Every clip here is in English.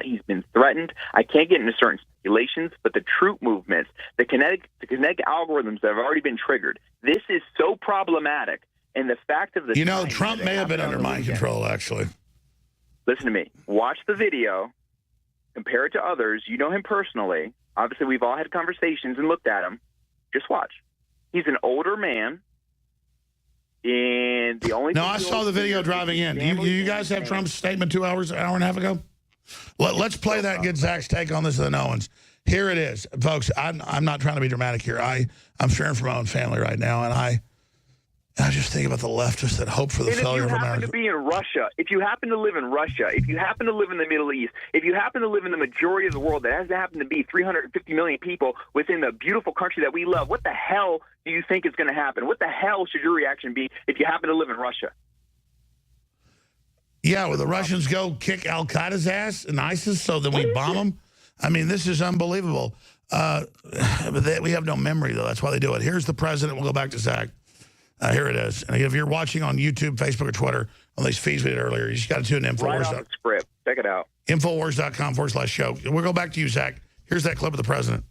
He's been threatened. I can't get into certain speculations, but the troop movements, the kinetic algorithms that have already been triggered, this is so problematic. And the fact of the Trump may have been under mind control, actually. Listen to me. Watch the video. Compare it to others. You know him personally. Obviously, we've all had conversations and looked at him. Just watch. He's an older man. And the only I saw the video driving in. You guys have Trump's statement an hour and a half ago? Let's play that and get Zach's take on this of the Owens. Here it is. Folks, I'm not trying to be dramatic here. I'm sharing from my own family right now, and I just think about the leftists that hope for the failure of America. If you happen to be in Russia, if you happen to live in Russia, if you happen to live in the Middle East, if you happen to live in the majority of the world that has to happen to be 350 million people within the beautiful country that we love, what the hell do you think is going to happen? What the hell should your reaction be if you happen to live in Russia? Yeah, will the Russians go kick Al-Qaeda's ass and ISIS so then we bomb them? I mean, this is unbelievable. But we have no memory, though. That's why they do it. Here's the president. We'll go back to Zach. Here it is. And if you're watching on YouTube, Facebook, or Twitter, on these feeds we did earlier, you just got to tune in. Right off the script. Check it out. Infowars.com/show. We'll go back to you, Zach. Here's that clip of the president.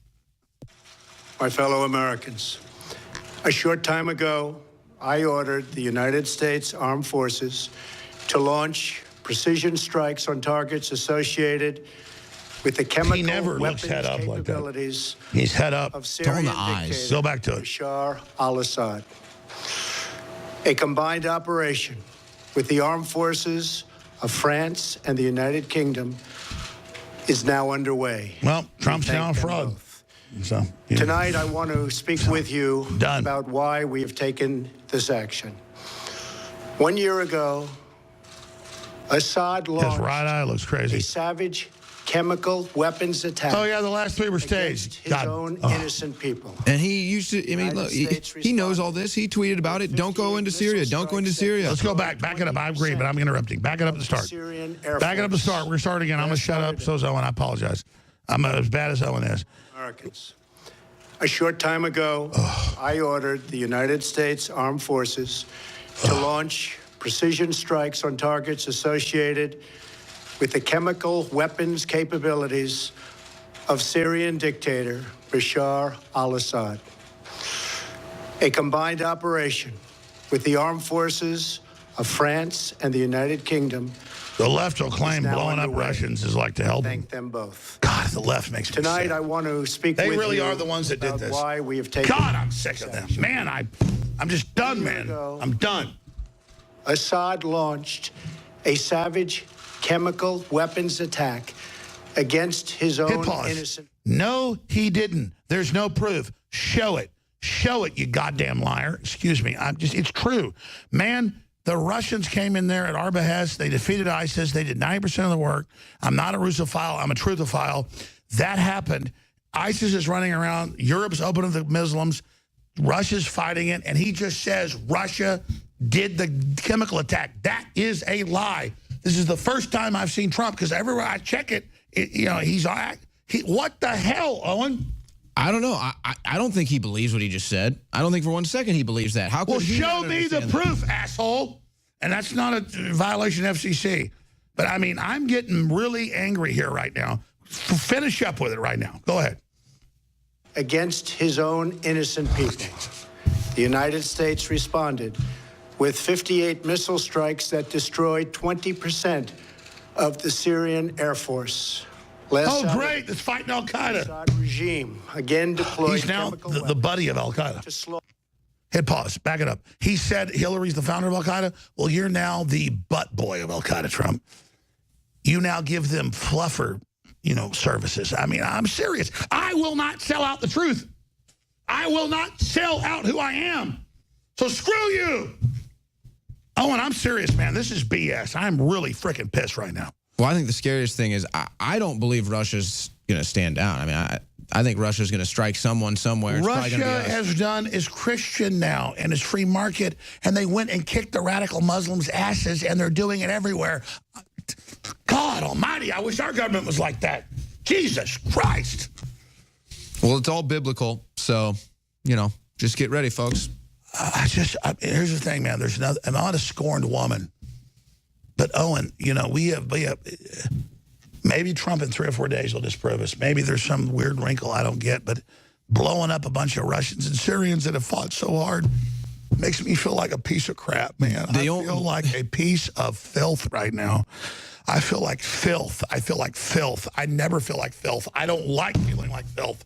My fellow Americans, a short time ago, I ordered the United States Armed Forces to launch precision strikes on targets associated with the chemical he never looks head up like that. He's head up. Of Syrian the eyes. Go back to it. Bashar al-Assad. A combined operation with the armed forces of France and the United Kingdom is now underway. Well, Trump's now a fraud. So, yeah. Tonight, I want to speak with you about why we have taken this action. 1 year ago, Assad launched his right eye looks crazy. A savage chemical weapons attack. Oh, yeah, the last three were staged. His own innocent people. And he used to, I mean, look, he knows all this. He tweeted about it. Don't go into Syria. Don't go into Syria. Let's go back. Back it up. I agree, but I'm interrupting. Back it up at the start. Back it up at the start. We're going to start again. I'm going to shut up. So's Owen. I apologize. I'm as bad as Owen is. Americans. A short time ago, I ordered the United States Armed Forces to launch precision strikes on targets associated with the chemical weapons capabilities of Syrian dictator Bashar al-Assad. A combined operation with the armed forces of France and the United Kingdom. The left will claim blowing up Russians is like to help them. Thank them both. God, the left makes me Tonight, sick. I want to speak with you. They really are the ones that did this. Why we have taken God, I'm sick of them. Man, I'm just done, man. I'm done. Assad launched a savage chemical weapons attack against his own innocent... No, he didn't. There's no proof. Show it. Show it, you goddamn liar. Excuse me. It's true. Man, the Russians came in there at our behest. They defeated ISIS. They did 90% of the work. I'm not a Russophile. I'm a truthophile. That happened. ISIS is running around. Europe's open to the Muslims. Russia's fighting it. And he just says Russia did the chemical attack. That is a lie. This is the first time I've seen Trump, because everywhere I check it, what the hell, Owen? I don't know. I don't think he believes what he just said. I don't think for 1 second he believes that. How could he show me the proof, asshole. And that's not a violation of FCC. But, I mean, I'm getting really angry here right now. Finish up with it right now. Go ahead. Against his own innocent people. The United States responded with 58 missile strikes that destroyed 20% of the Syrian Air Force. Great. That's fighting al-Qaeda. Assad regime again deployed. He's now the buddy of al-Qaeda. Hit pause. Back it up. He said Hillary's the founder of al-Qaeda. Well, you're now the butt boy of al-Qaeda, Trump. You now give them fluffer, services. I mean, I'm serious. I will not sell out the truth. I will not sell out who I am. So screw you. Oh, and I'm serious, man. This is BS. I'm really freaking pissed right now. Well, I think the scariest thing is I don't believe Russia's going to stand down. I mean, I think Russia's going to strike someone somewhere. It's Russia is Christian now and is free market, and they went and kicked the radical Muslims' asses, and they're doing it everywhere. God almighty, I wish our government was like that. Jesus Christ. Well, it's all biblical, so, just get ready, folks. Here's the thing, man. I'm not a scorned woman. But, Owen, we have Maybe Trump in 3 or 4 days will disprove us. Maybe there's some weird wrinkle I don't get, but blowing up a bunch of Russians and Syrians that have fought so hard makes me feel like a piece of crap, man. I feel like a piece of filth right now. I feel like filth. I feel like filth. I never feel like filth. I don't like feeling like filth.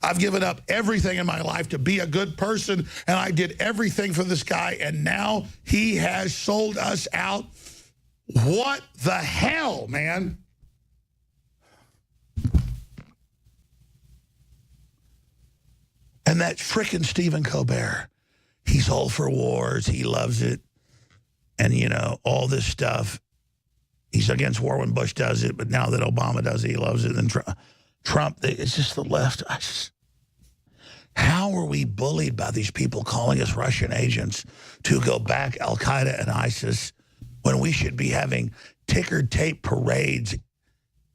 I've given up everything in my life to be a good person, and I did everything for this guy, and now he has sold us out. What the hell, man? And that frickin' Stephen Colbert, he's all for wars. He loves it. And, you know, all this stuff. He's against war when Bush does it, but now that Obama does it, he loves it. And Trump, it's just the left. How are we bullied by these people calling us Russian agents to go back Al-Qaeda and ISIS when we should be having ticker tape parades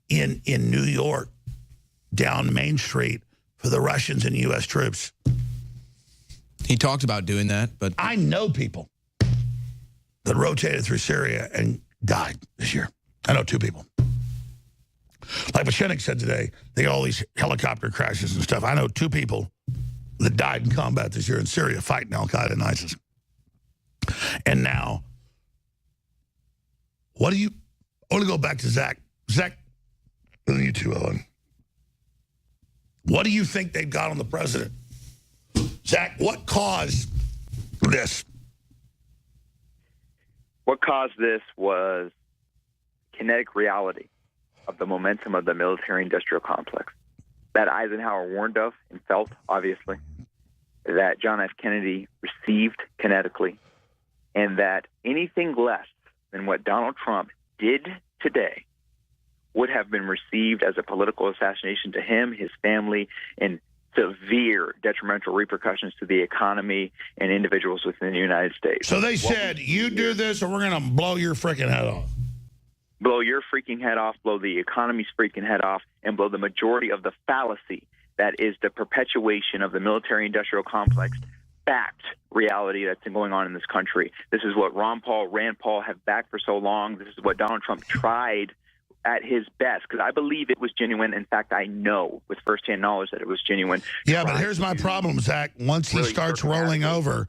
in New York down Main Street for the Russians and U.S. troops? He talked about doing that, but I know people that rotated through Syria and died this year. I know 2 people. Like Pachenik said today, they got all these helicopter crashes and stuff. I know 2 people that died in combat this year in Syria fighting Al-Qaeda and ISIS. And now, I want to go back to Zach. Zach, you too, Owen. What do you think they've got on the president? Zach, what caused this? What caused this was kinetic reality of the momentum of the military-industrial complex that Eisenhower warned of and felt, obviously, that John F. Kennedy received kinetically, and that anything less than what Donald Trump did today would have been received as a political assassination to him, his family, and severe detrimental repercussions to the economy and individuals within the United States. So they said, you do this or we're going to blow your freaking head off. Blow your freaking head off, blow the economy's freaking head off, and blow the majority of the fallacy that is the perpetuation of the military-industrial complex backed reality that's been going on in this country. This is what Ron Paul, Rand Paul have backed for so long. This is what Donald Trump tried at his best, because I believe it was genuine. In fact, I know with firsthand knowledge that it was genuine. Yeah, but here's my problem, Zach. Once he starts rolling over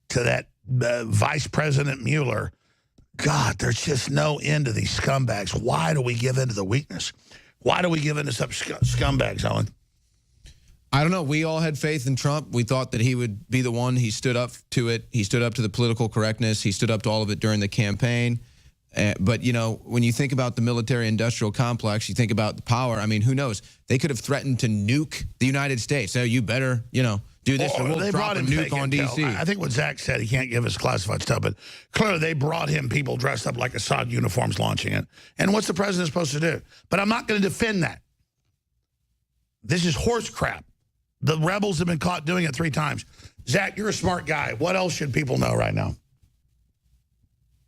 to that Vice President Mueller, God, there's just no end to these scumbags. Why do we give in to the weakness? Why do we give in to such scumbags, Owen? I don't know. We all had faith in Trump. We thought that he would be the one. He stood up to it. He stood up to the political correctness. He stood up to all of it during the campaign. But, you know, when you think about the military-industrial complex, you think about the power. I mean, who knows? They could have threatened to nuke the United States. So you better, you know, do this or we'll drop a nuke on D.C. I think what Zach said, he can't give us classified stuff, but clearly they brought him people dressed up like Assad uniforms launching it. And what's the president supposed to do? But I'm not going to defend that. This is horse crap. The rebels have been caught doing it 3 times. Zach, you're a smart guy. What else should people know right now?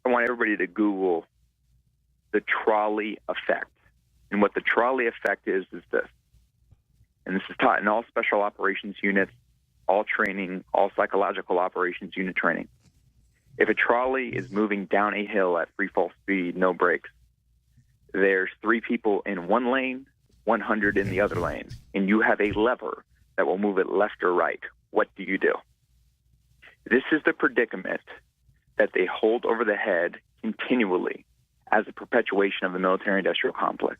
I want everybody to Google the trolley effect. And what the trolley effect is this. And this is taught in all special operations units, all training, all psychological operations unit training. If a trolley is moving down a hill at free fall speed, no brakes, there's 3 people in one lane, 100 in the other lane, and you have a lever that will move it left or right. What do you do? This is the predicament that they hold over the head continually as a perpetuation of the military-industrial complex.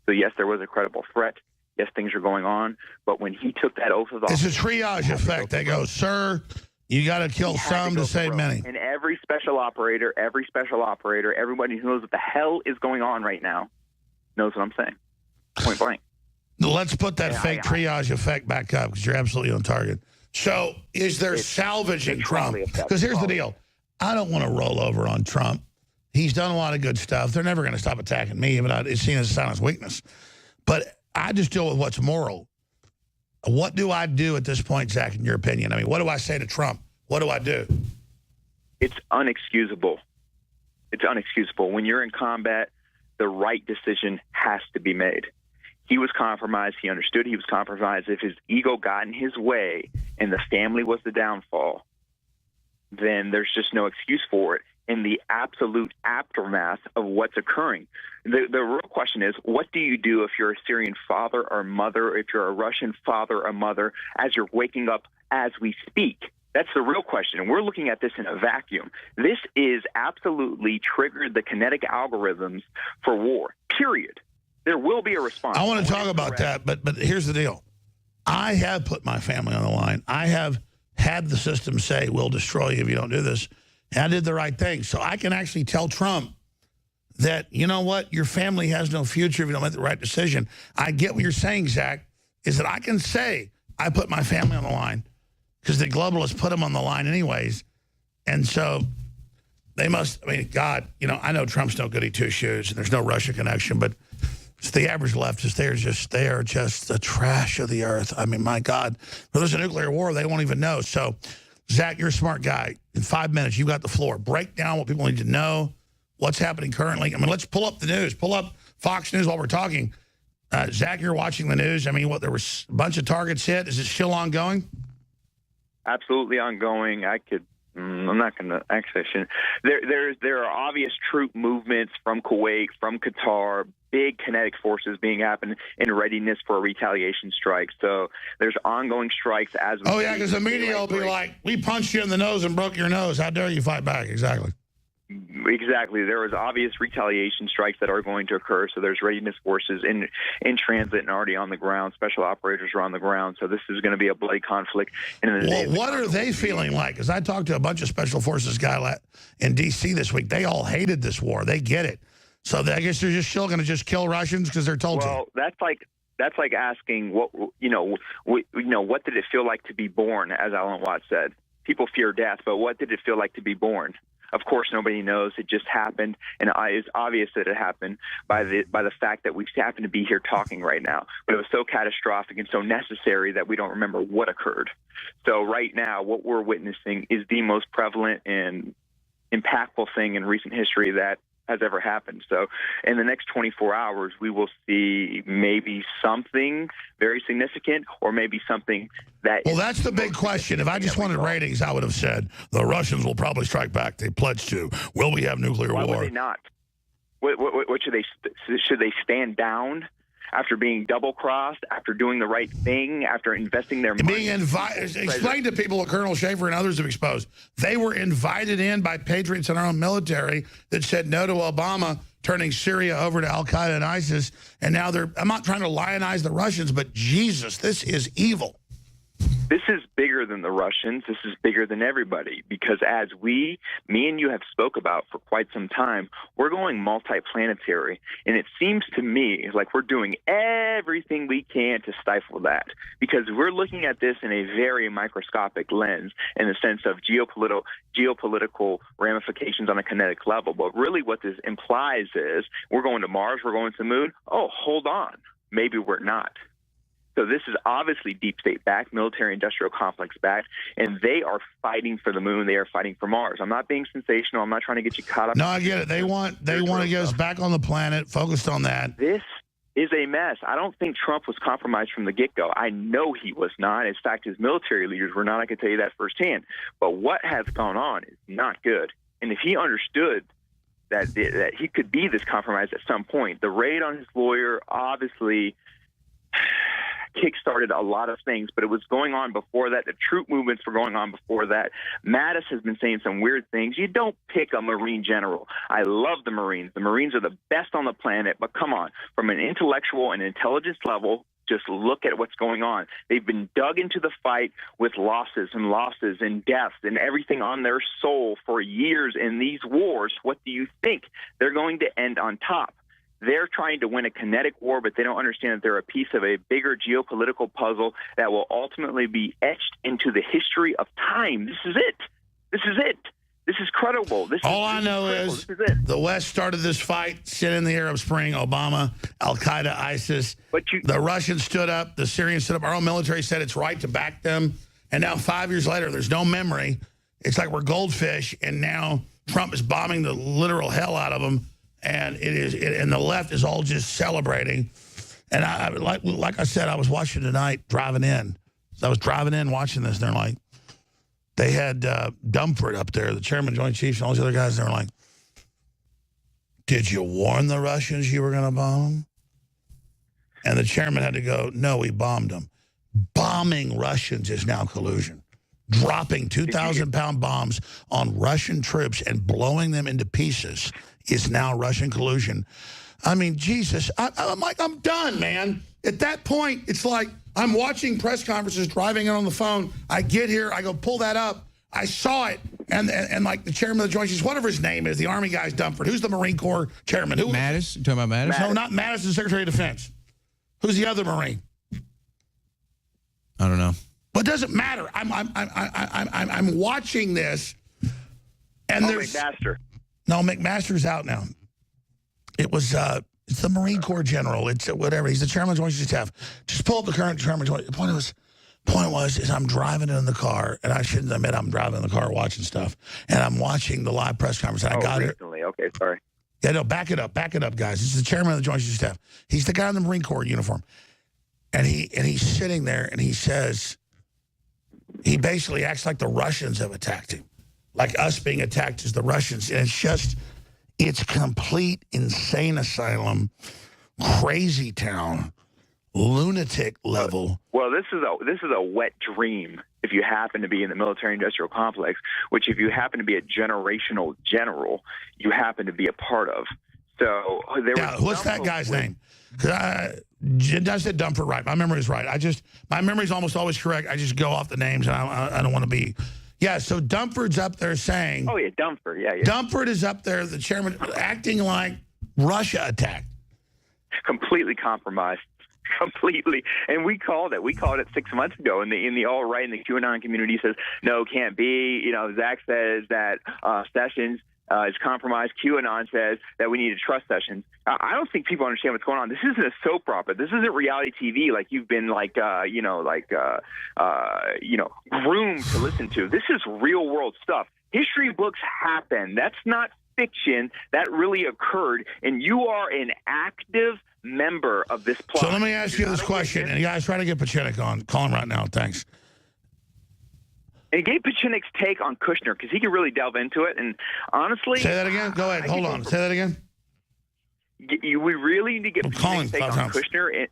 So yes, there was a credible threat. Yes, things are going on. But when he took that oath of office... It's a triage effect. They go, sir, you got to kill some to save many. And every special operator, everybody who knows what the hell is going on right now knows what I'm saying. Point blank. Let's put that fake triage effect back up because you're absolutely on target. So is there salvaging Trump? Because here's the deal. I don't want to roll over on Trump. He's done a lot of good stuff. They're never going to stop attacking me, but it's seen as a silent weakness. But I just deal with what's moral. What do I do at this point, Zach, in your opinion? I mean, what do I say to Trump? What do I do? It's unexcusable. It's unexcusable. When you're in combat, the right decision has to be made. He was compromised. He understood he was compromised. If his ego got in his way and the family was the downfall, then there's just no excuse for it. in the absolute aftermath of what's occurring. The real question is, what do you do if you're a Syrian father or mother, if you're a Russian father or mother, as you're waking up as we speak? That's the real question, and we're looking at this in a vacuum. This is absolutely triggered the kinetic algorithms for war, period. There will be a response. I want to talk about that, but here's the deal. I have put my family on the line. I have had the system say, we'll destroy you if you don't do this. And I did the right thing. So I can actually tell Trump that, you know what, your family has no future if you don't make the right decision. I get what you're saying, Zach, is that I can say I put my family on the line because the globalists put them on the line anyways. And so they must, I mean, God, you know, I know Trump's no goody two-shoes and there's no Russia connection, but it's the average leftist, they are just the trash of the earth. I mean, my God, if there's a nuclear war, they won't even know. So, Zach, you're a smart guy. In 5 minutes, you got the floor. Break down what people need to know, what's happening currently. I mean, let's pull up the news. Pull up Fox News while we're talking. Zach, you're watching the news. I mean, what, there was a bunch of targets hit. Is it still ongoing? Absolutely ongoing. I'm not going to actually. There are obvious troop movements from Kuwait, from Qatar, big kinetic forces being happened in readiness for a retaliation strike. So there's ongoing strikes as we. Oh yeah, because the media will be like, "We punched you in the nose and broke your nose. How dare you fight back?" Exactly. Exactly. There is obvious retaliation strikes that are going to occur. So there's readiness forces in transit and already on the ground. Special operators are on the ground. So this is going to be a bloody conflict. Well, what are they feeling like? Because I talked to a bunch of special forces guys in D.C. this week. They all hated this war. They get it. So I guess they're just still going to just kill Russians because they're told to. Well, that's like asking what did it feel like to be born? As Alan Watts said, people fear death, but what did it feel like to be born? Of course, nobody knows. It just happened, and it's obvious that it happened by the fact that we happen to be here talking right now. But it was so catastrophic and so necessary that we don't remember what occurred. So right now, what we're witnessing is the most prevalent and impactful thing in recent history that has ever happened. So in the next 24 hours, we will see maybe something very significant or maybe something that... Well, that's the big question. If I just wanted ratings, I would have said the Russians will probably strike back. They pledged to. Will we have nuclear war? Why would they not? What should they stand down after being double-crossed, after doing the right thing, after investing their money? Explain to people what Colonel Schaefer and others have exposed. They were invited in by patriots in our own military that said no to Obama turning Syria over to al-Qaeda and ISIS, and now I'm not trying to lionize the Russians, but Jesus, this is evil. This is bigger than the Russians. This is bigger than everybody because as me and you have spoke about for quite some time, we're going multiplanetary. And it seems to me like we're doing everything we can to stifle that because we're looking at this in a very microscopic lens in the sense of geopolitical ramifications on a kinetic level. But really what this implies is we're going to Mars, we're going to the moon. Oh, hold on. Maybe we're not. So this is obviously deep state backed, military industrial complex backed, and they are fighting for the moon. They are fighting for Mars. I'm not being sensational. I'm not trying to get you caught up. No, I get it. They want to get us back on the planet, focused on that. This is a mess. I don't think Trump was compromised from the get-go. I know he was not. In fact, his military leaders were not. I can tell you that firsthand. But what has gone on is not good. And if he understood that he could be this compromised at some point, the raid on his lawyer obviously kick-started a lot of things, but it was going on before that. The troop movements were going on before that. Mattis has been saying some weird things. You don't pick a Marine general. I love the Marines. The Marines are the best on the planet, but come on, from an intellectual and intelligence level, just look at what's going on. They've been dug into the fight with losses and deaths and everything on their soul for years in these wars. What do you think? They're going to end on top. They're trying to win a kinetic war, but they don't understand that they're a piece of a bigger geopolitical puzzle that will ultimately be etched into the history of time. This is it. This is it. This is credible. All I know is the West started this fight, sent in the Arab Spring, Obama, al-Qaeda, ISIS. The Russians stood up. The Syrians stood up. Our own military said it's right to back them. And now 5 years later, there's no memory. It's like we're goldfish, and now Trump is bombing the literal hell out of them. And and the left is all just celebrating. And I like I said, I was watching tonight driving in. So I was driving in watching this, and they had Dumford up there, the chairman, Joint Chiefs, and all these other guys. They were like, did you warn the Russians you were going to bomb them? And the chairman had to go, no, we bombed them. Bombing Russians is now collusion. Dropping 2,000-pound bombs on Russian troops and blowing them into pieces is now Russian collusion. I mean, Jesus, I'm like, I'm done, man. At that point, it's like I'm watching press conferences, driving in on the phone. I get here, I go pull that up. I saw it, and like the chairman of the Joint Chiefs, whatever his name is, the Army guy's Dumford. Who's the Marine Corps chairman? Who? Mattis? You talking about Mattis? No, not Mattis, the Secretary of Defense. Who's the other Marine? I don't know. But it doesn't matter. I'm watching this, and there's McMaster. No, McMaster's out now. It was it's the Marine Corps general. It's whatever. He's the chairman of the Joint Chiefs Staff. Just pull up the current chairman. The point was is I'm driving in the car, and I shouldn't admit I'm driving in the car watching stuff, and I'm watching the live press conference. And I got recently. It. Okay, sorry. Yeah, no, back it up, guys. This is the chairman of the Joint Chiefs Staff. He's the guy in the Marine Corps uniform, and he's sitting there, and he says. He basically acts like the Russians have attacked him. Like us being attacked as the Russians. And it's complete insane asylum, crazy town, lunatic level. Well, this is a wet dream if you happen to be in the military-industrial complex, which if you happen to be a generational general, you happen to be a part of. So what's that guy's name? I said Dumford right. My memory is right. My memory is almost always correct. I just go off the names, and I don't want to be. Yeah, so Dumford's up there saying. Oh, yeah, Dumford. Yeah. Dumford is up there, the chairman, acting like Russia attacked. Completely compromised. Completely. And we called it. We called it 6 months ago. And the all right in the QAnon community says, no, can't be. You know, Zach says that Sessions is compromised. QAnon says that we need to trust Sessions. I don't think people understand what's going on. This isn't a soap opera. This isn't reality TV like you've been groomed to listen to. This is real world stuff. History books happen. That's not fiction. That really occurred. And you are an active member of this plot. So let me ask you this question. And guys, try to get Pachinik on. Call him right now. Thanks. And Gabe Pachinik's take on Kushner, because he can really delve into it. And honestly... Say that again? Go ahead. Hold on. Say that again? We really need to get Pachinik's take on Kushner.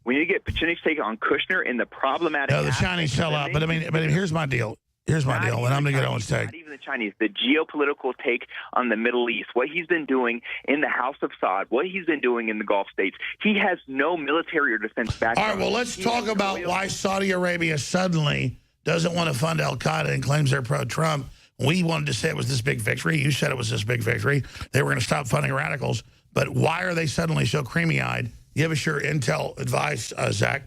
We need to get Pachinik's take on Kushner and the problematic... No, the Chinese sell out. But I mean, here's my deal. Here's my deal, and I'm going to get Owen's take. Not even the Chinese. The geopolitical take on the Middle East, what he's been doing in the House of Saud, what he's been doing in the Gulf states. He has no military or defense background. All right, well, let's talk about why Saudi Arabia suddenly doesn't want to fund al-Qaeda and claims they're pro-Trump. We wanted to say it was this big victory. You said it was this big victory. They were going to stop funding radicals. But why are they suddenly so creamy-eyed? Give us your intel advice, Zach.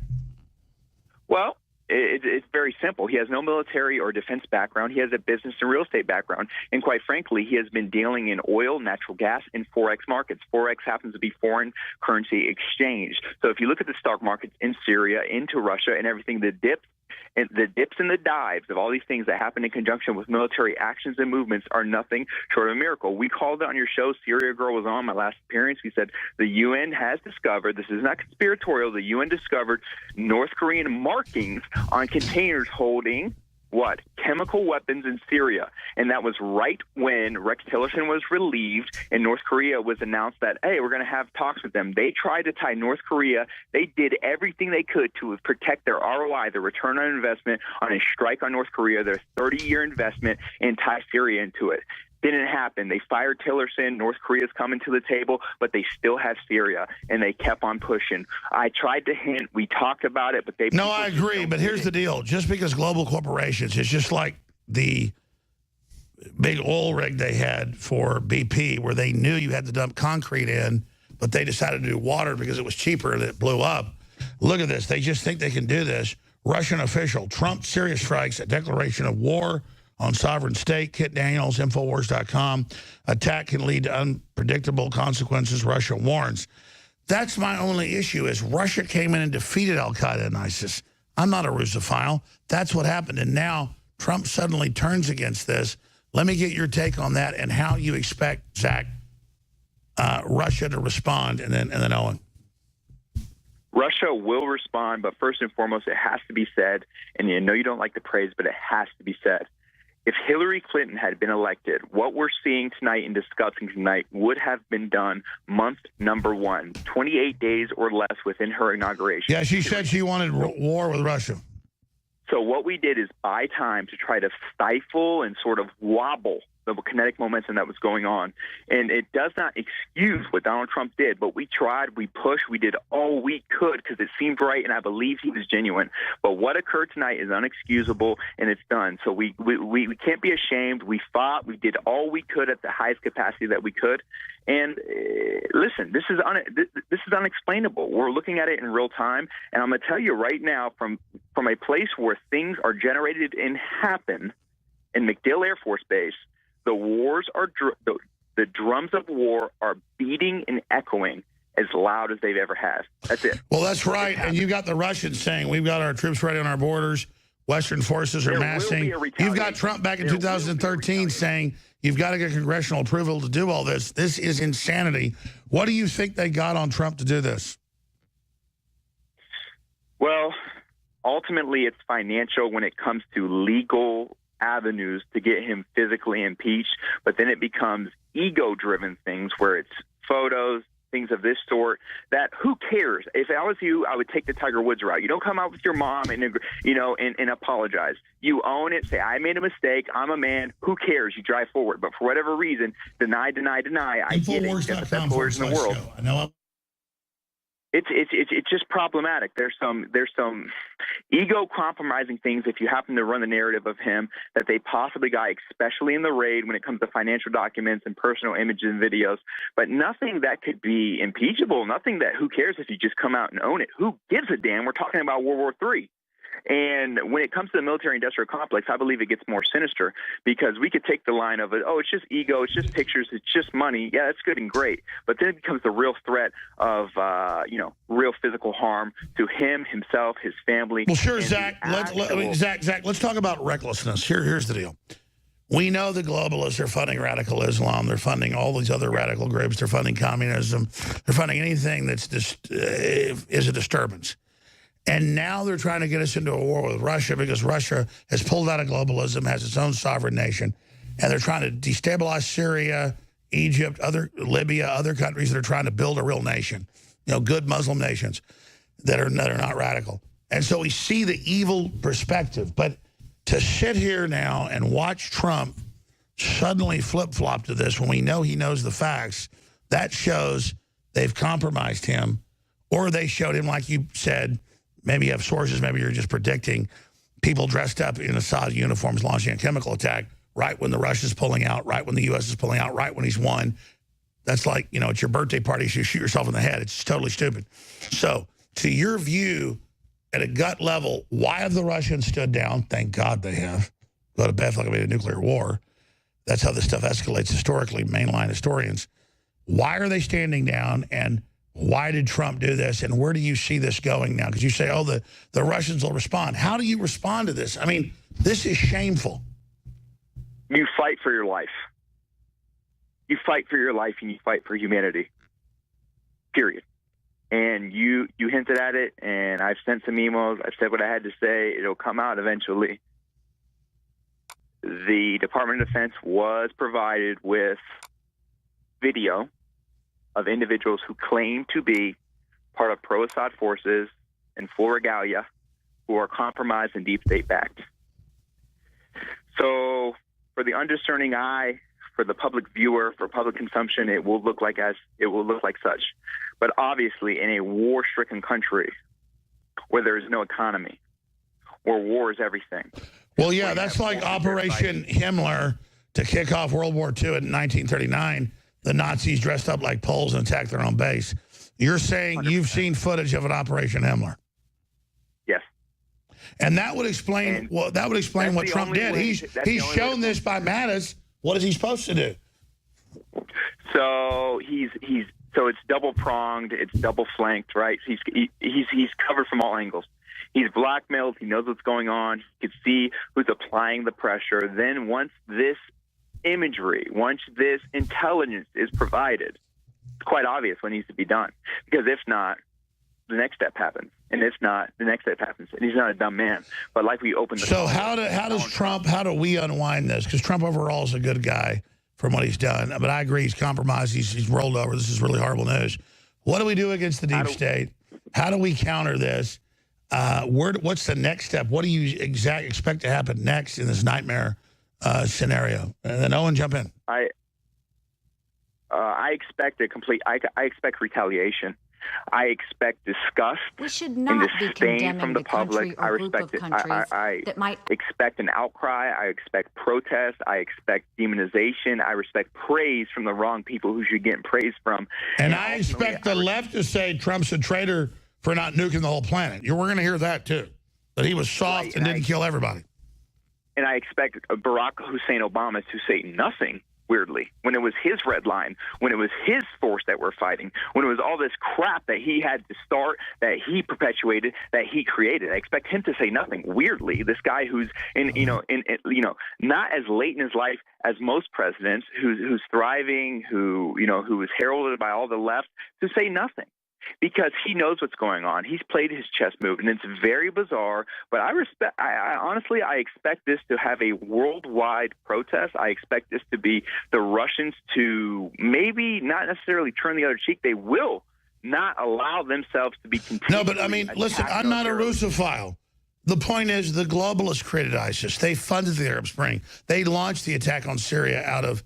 Well, it's very simple. He has no military or defense background. He has a business and real estate background. And quite frankly, he has been dealing in oil, natural gas, and Forex markets. Forex happens to be foreign currency exchange. So if you look at the stock markets in Syria, into Russia, and everything, the dips and the dives of all these things that happen in conjunction with military actions and movements are nothing short of a miracle. We called it on your show. Syria Girl was on my last appearance. We said the UN has discovered, this is not conspiratorial, the UN discovered North Korean markings on containers holding what? Chemical weapons in Syria. And that was right when Rex Tillerson was relieved and North Korea was announced that, hey, we're going to have talks with them. They tried to tie North Korea. They did everything they could to protect their ROI, their return on investment, on a strike on North Korea, their 30-year investment, and tie Syria into it. Didn't happen. They fired Tillerson. North Korea's coming to the table, but they still have Syria, and they kept on pushing. I tried to hint. We talked about it, but they... No, I agree, but here's the deal. Just because global corporations, it's just like the big oil rig they had for BP, where they knew you had to dump concrete in, but they decided to do water because it was cheaper and it blew up. Look at this. They just think they can do this. Russian official. Trump Syria strikes a declaration of war on sovereign state. Kit Daniels, Infowars.com. Attack can lead to unpredictable consequences, Russia warns. That's my only issue is Russia came in and defeated al-Qaeda and ISIS. I'm not a Russophile. That's what happened. And now Trump suddenly turns against this. Let me get your take on that and how you expect, Zach, Russia to respond, and then Owen. Russia will respond, but first and foremost, it has to be said, and you know you don't like the praise, but it has to be said. If Hillary Clinton had been elected, what we're seeing tonight and discussing tonight would have been done month number 1, 28 days or less within her inauguration. Yeah, she said she wanted war with Russia. So what we did is buy time to try to stifle and sort of wobble the kinetic momentum that was going on. And it does not excuse what Donald Trump did, but we tried, we pushed, we did all we could because it seemed right, and I believe he was genuine. But what occurred tonight is unexcusable, and it's done. So we can't be ashamed. We fought. We did all we could at the highest capacity that we could. And listen, this is unexplainable. We're looking at it in real time, and I'm going to tell you right now, from a place where things are generated and happen in MacDill Air Force Base, the wars are the drums of war are beating and echoing as loud as they've ever had. That's it. Well, that's right. And you've got the Russians saying we've got our troops ready on our borders. Western forces are massing. You've got Trump back in 2013 saying you've got to get congressional approval to do all this. This is insanity. What do you think they got on Trump to do this? Well, ultimately, it's financial when it comes to legal avenues to get him physically impeached, but then it becomes ego-driven things where it's photos, things of this sort, that who cares? If I was you, I would take the Tiger Woods route. You don't come out with your mom and apologize. You own it, say, I made a mistake, I'm a man, who cares? You drive forward. But for whatever reason, deny. I get it. That's the best lawyers in the world. I know. It's just problematic. There's some ego compromising things if you happen to run the narrative of him that they possibly got, especially in the raid when it comes to financial documents and personal images and videos, but nothing that could be impeachable, nothing that who cares if you just come out and own it. Who gives a damn? We're talking about World War III. And when it comes to the military-industrial complex, I believe it gets more sinister because we could take the line of, oh, it's just ego, it's just pictures, it's just money. Yeah, that's good and great. But then it becomes the real threat of, real physical harm to him, himself, his family. Well, sure, Zach. Zach, let's talk about recklessness. Here's the deal. We know the globalists are funding radical Islam. They're funding all these other radical groups. They're funding communism. They're funding anything that's is a disturbance. And now they're trying to get us into a war with Russia because Russia has pulled out of globalism, has its own sovereign nation, and they're trying to destabilize Syria, Egypt, Libya, other countries that are trying to build a real nation, good Muslim nations that are not radical. And so we see the evil perspective. But to sit here now and watch Trump suddenly flip-flop to this when we know he knows the facts, that shows they've compromised him, or they showed him, like you said, maybe you have sources, maybe you're just predicting people dressed up in Assad uniforms launching a chemical attack right when the Russia's pulling out, right when the U.S. is pulling out, right when he's won. That's like, it's your birthday party, you shoot yourself in the head. It's totally stupid. So, to your view, at a gut level, why have the Russians stood down? Thank God they have. Go to bed like a nuclear war. That's how this stuff escalates historically, mainline historians. Why are they standing down, and why did Trump do this, and where do you see this going now? Because you say, oh, the Russians will respond. How do you respond to this? I mean, this is shameful. You fight for your life. You fight for your life, and you fight for humanity, period. And you hinted at it, and I've sent some emails. I've said what I had to say. It'll come out eventually. The Department of Defense was provided with video of individuals who claim to be part of pro-Assad forces in full regalia who are compromised and deep state backed. So for the undiscerning eye, for the public viewer, for public consumption, it will look like such. But obviously in a war-stricken country where there is no economy, where war is everything. Well, yeah, that's like Operation Himmler to kick off World War II in 1939. The Nazis dressed up like Poles and attacked their own base. You're saying 100%. You've seen footage of an Operation Himmler. Yes. And that would explain what Trump did. He's shown this by Mattis. What is he supposed to do? So so it's double pronged, it's double flanked, right? He's covered from all angles. He's blackmailed. He knows what's going on. He can see who's applying the pressure. Then once this imagery, once this intelligence is provided, it's quite obvious what needs to be done. Because if not, the next step happens. And it's not the next step happens. And he's not a dumb man. But like we opened the So how do we unwind this? Because Trump overall is a good guy from what he's done. But I agree, he's compromised. He's rolled over. This is really horrible news. What do we do against the deep state? How do we counter this? What's the next step? What do you expect to happen next in this nightmare scenario? And then Owen, jump in. I expect I expect retaliation. I expect disgust We should and not be disdain condemning from the public. country or group of countries I that might expect an outcry. I expect protest. I expect demonization. I expect praise from the wrong people who should get praise from. And I expect the left to say Trump's a traitor for not nuking the whole planet. We're going to hear that, too, that he was soft right, and didn't kill everybody. And I expect Barack Hussein Obama to say nothing, weirdly, when it was his red line, when it was his force that we're fighting, when it was all this crap that he had to start, that he perpetuated, that he created. I expect him to say nothing. Weirdly, this guy who's not as late in his life as most presidents, who's thriving, who is heralded by all the left, to say nothing. Because he knows what's going on. He's played his chess move, and it's very bizarre. But I honestly, I expect this to have a worldwide protest. I expect this to be the Russians to maybe not necessarily turn the other cheek. They will not allow themselves to be continually. No, but I mean, listen, I'm not a Russophile. The point is the globalists created ISIS. They funded the Arab Spring. They launched the attack on Syria out of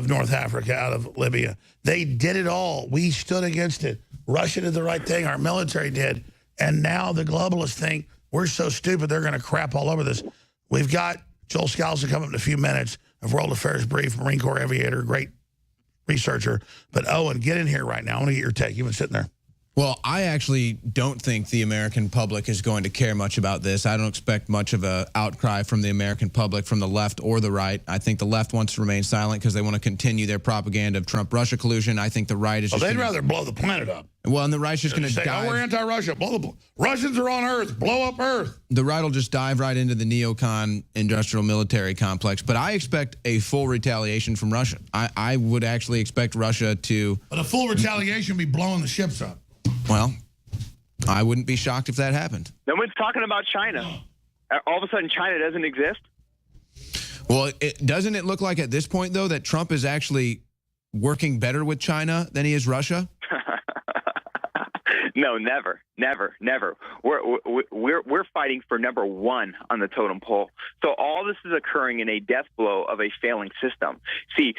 North Africa, out of Libya. They did it all. We stood against it. Russia did the right thing. Our military did. And now the globalists think we're so stupid they're going to crap all over this. We've got Joel Scalzo coming up in a few minutes of World Affairs Brief, Marine Corps aviator, great researcher. But Owen, get in here right now. I want to get your take. You've been sitting there. Well, I actually don't think the American public is going to care much about this. I don't expect much of an outcry from the American public, from the left or the right. I think the left wants to remain silent because they want to continue their propaganda of Trump-Russia collusion. I think the right is just they'd rather blow the planet up. Well, and the right's just going to dive. Oh, we're anti-Russia. Russians are on Earth. Blow up Earth. The right will just dive right into the neocon industrial military complex. But I expect a full retaliation from Russia. I would actually expect Russia to... But a full retaliation would be blowing the ships up. Well, I wouldn't be shocked if that happened. No one's talking about China. All of a sudden, China doesn't exist? Well, doesn't it look like at this point, though, that Trump is actually working better with China than he is Russia? No, never. We're fighting for number one on the totem pole. So all this is occurring in a death blow of a failing system. See,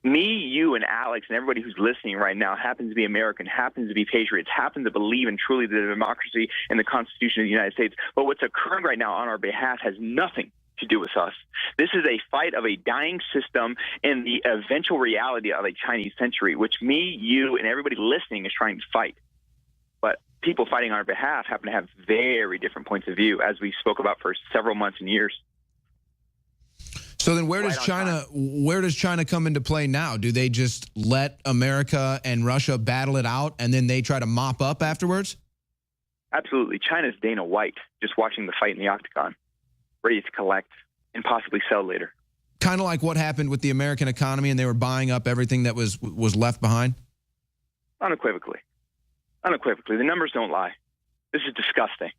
me, you, and Alex, and everybody who's listening right now happens to be American, happens to be patriots, happens to believe in truly the democracy and the Constitution of the United States. But what's occurring right now on our behalf has nothing to do with us. This is a fight of a dying system and the eventual reality of a Chinese century, which me, you, and everybody listening is trying to fight. But people fighting on our behalf happen to have very different points of view, as we spoke about for several months and years. So then where does China come into play now? Do they just let America and Russia battle it out and then they try to mop up afterwards? Absolutely. China's Dana White, just watching the fight in the octagon, ready to collect and possibly sell later. Kind of like what happened with the American economy and they were buying up everything that was left behind? Unequivocally. The numbers don't lie. This is disgusting.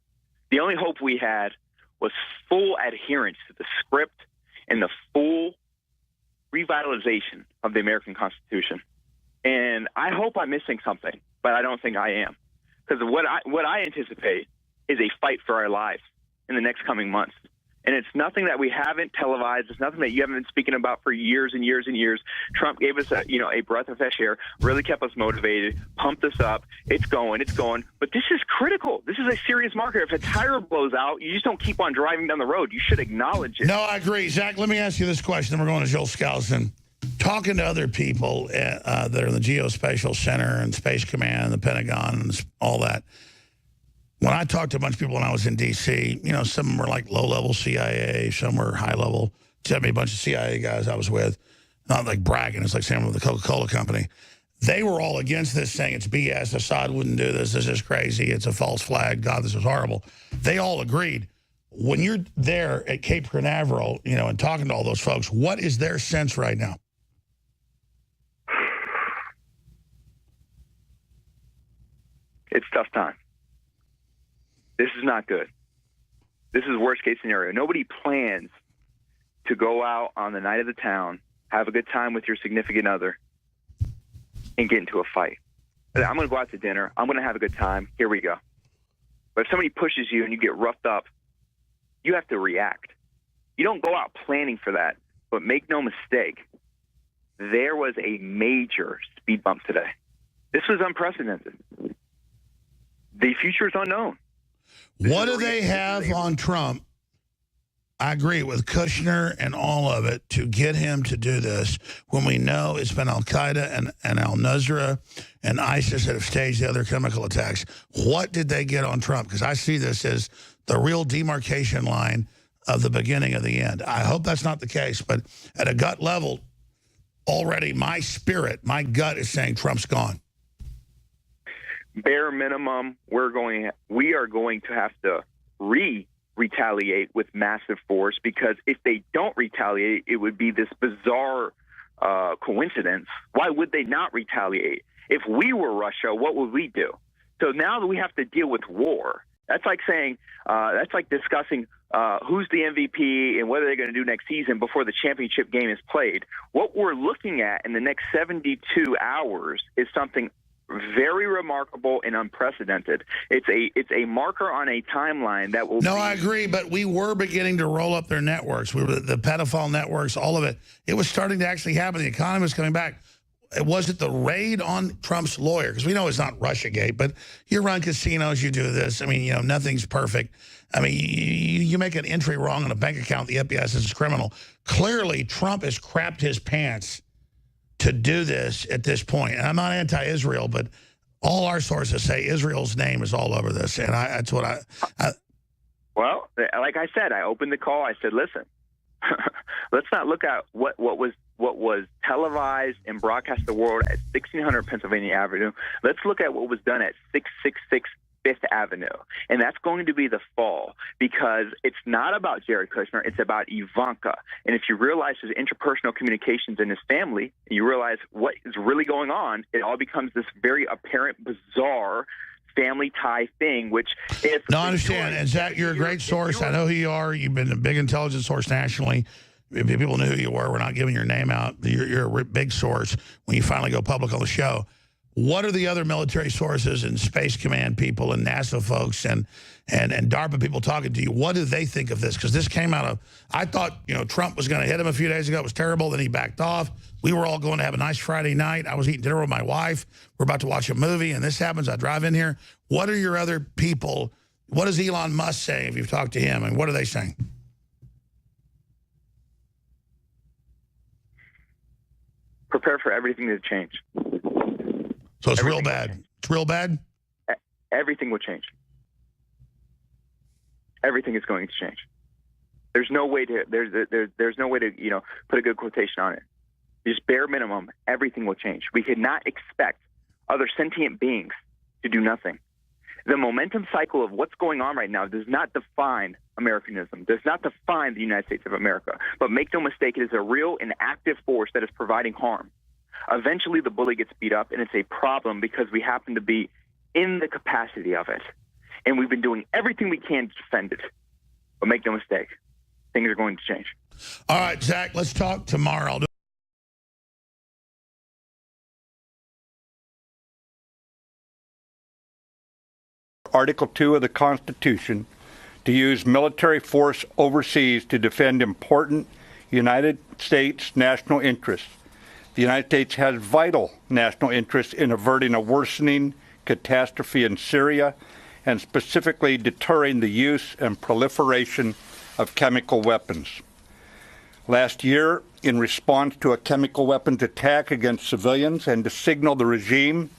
The only hope we had was full adherence to the script and the full revitalization of the American Constitution. And I hope I'm missing something, but I don't think I am. Because what I anticipate is a fight for our lives in the next coming months. And it's nothing that we haven't televised. It's nothing that you haven't been speaking about for years and years and years. Trump gave us a breath of fresh air, really kept us motivated, pumped us up. It's going. But this is critical. This is a serious marker. If a tire blows out, you just don't keep on driving down the road. You should acknowledge it. No, I agree. Zach, let me ask you this question. Then we're going to Joel Scalzo. Talking to other people that are in the Geospatial Center and Space Command and the Pentagon and all that, when I talked to a bunch of people when I was in D.C., some of them were like low-level CIA, some were high-level. Sent me a bunch of CIA guys I was with. Not like bragging. It's like saying with the Coca-Cola company. They were all against this, saying it's BS. Assad wouldn't do this. This is crazy. It's a false flag. God, this is horrible. They all agreed. When you're there at Cape Canaveral, and talking to all those folks, what is their sense right now? It's tough time. This is not good. This is worst case scenario. Nobody plans to go out on the night of the town, have a good time with your significant other, and get into a fight. I'm going to go out to dinner. I'm going to have a good time. Here we go. But if somebody pushes you and you get roughed up, you have to react. You don't go out planning for that. But make no mistake, there was a major speed bump today. This was unprecedented. The future is unknown. What do they have on Trump? I agree with Kushner and all of it to get him to do this when we know it's been al-Qaeda and al-Nusra and ISIS that have staged the other chemical attacks. What did they get on Trump? Because I see this as the real demarcation line of the beginning of the end. I hope that's not the case, but at a gut level, already my spirit, my gut is saying Trump's gone. Bare minimum, we are going to have to retaliate with massive force, because if they don't retaliate, it would be this bizarre coincidence. Why would they not retaliate? If we were Russia, what would we do? So now that we have to deal with war, that's like saying, that's like discussing who's the MVP and what are they going to do next season before the championship game is played. What we're looking at in the next 72 hours is something very remarkable and unprecedented. It's a marker on a timeline that will. No, I agree, but we were beginning to roll up their networks. We were the pedophile networks, all of it. It was starting to actually happen. The economy was coming back. It wasn't the raid on Trump's lawyer, because we know it's not Russiagate, but you run casinos, you do this. I mean, you know, nothing's perfect. I mean, you make an entry wrong on a bank account, the FBI says it's criminal. Clearly, Trump has crapped his pants to do this at this point. And I'm not anti-Israel, but all our sources say Israel's name is all over this. And that's what I... Well, like I said, I opened the call. I said, listen, let's not look at what was televised and broadcast to the world at 1600 Pennsylvania Avenue. Let's look at what was done at 666 Fifth Avenue. And that's going to be the fall, because it's not about Jared Kushner. It's about Ivanka. And if you realize there's interpersonal communications in his family, and you realize what is really going on, it all becomes this very apparent, bizarre family tie thing, which if... No, I understand. And Zach, you're a great source. I know who you are. You've been a big intelligence source nationally. If people knew who you were, we're not giving your name out. You're a big source when you finally go public on the show. What are the other military sources and Space Command people and NASA folks and DARPA people talking to you? What do they think of this? Because this came out of, I thought, you know, Trump was going to hit him a few days ago. It was terrible. Then he backed off. We were all going to have a nice Friday night. I was eating dinner with my wife. We're about to watch a movie, and this happens. I drive in here. What are your other people? What is Elon Musk saying if you've talked to him? And what are they saying? Prepare for everything to change. So it's real bad. It's real bad? Everything will change. Everything is going to change. There's no way to there's no way to, you know, put a good quotation on it. Just bare minimum, everything will change. We could not expect other sentient beings to do nothing. The momentum cycle of what's going on right now does not define Americanism, does not define the United States of America. But make no mistake, it is a real and active force that is providing harm. Eventually, the bully gets beat up, and it's a problem because we happen to be in the capacity of it. And we've been doing everything we can to defend it. But make no mistake, things are going to change. All right, Zach, let's talk tomorrow. Article 2 of the Constitution to use military force overseas to defend important United States national interests. The United States has vital national interests in averting a worsening catastrophe in Syria and specifically deterring the use and proliferation of chemical weapons. Last year, in response to a chemical weapons attack against civilians and to signal the regime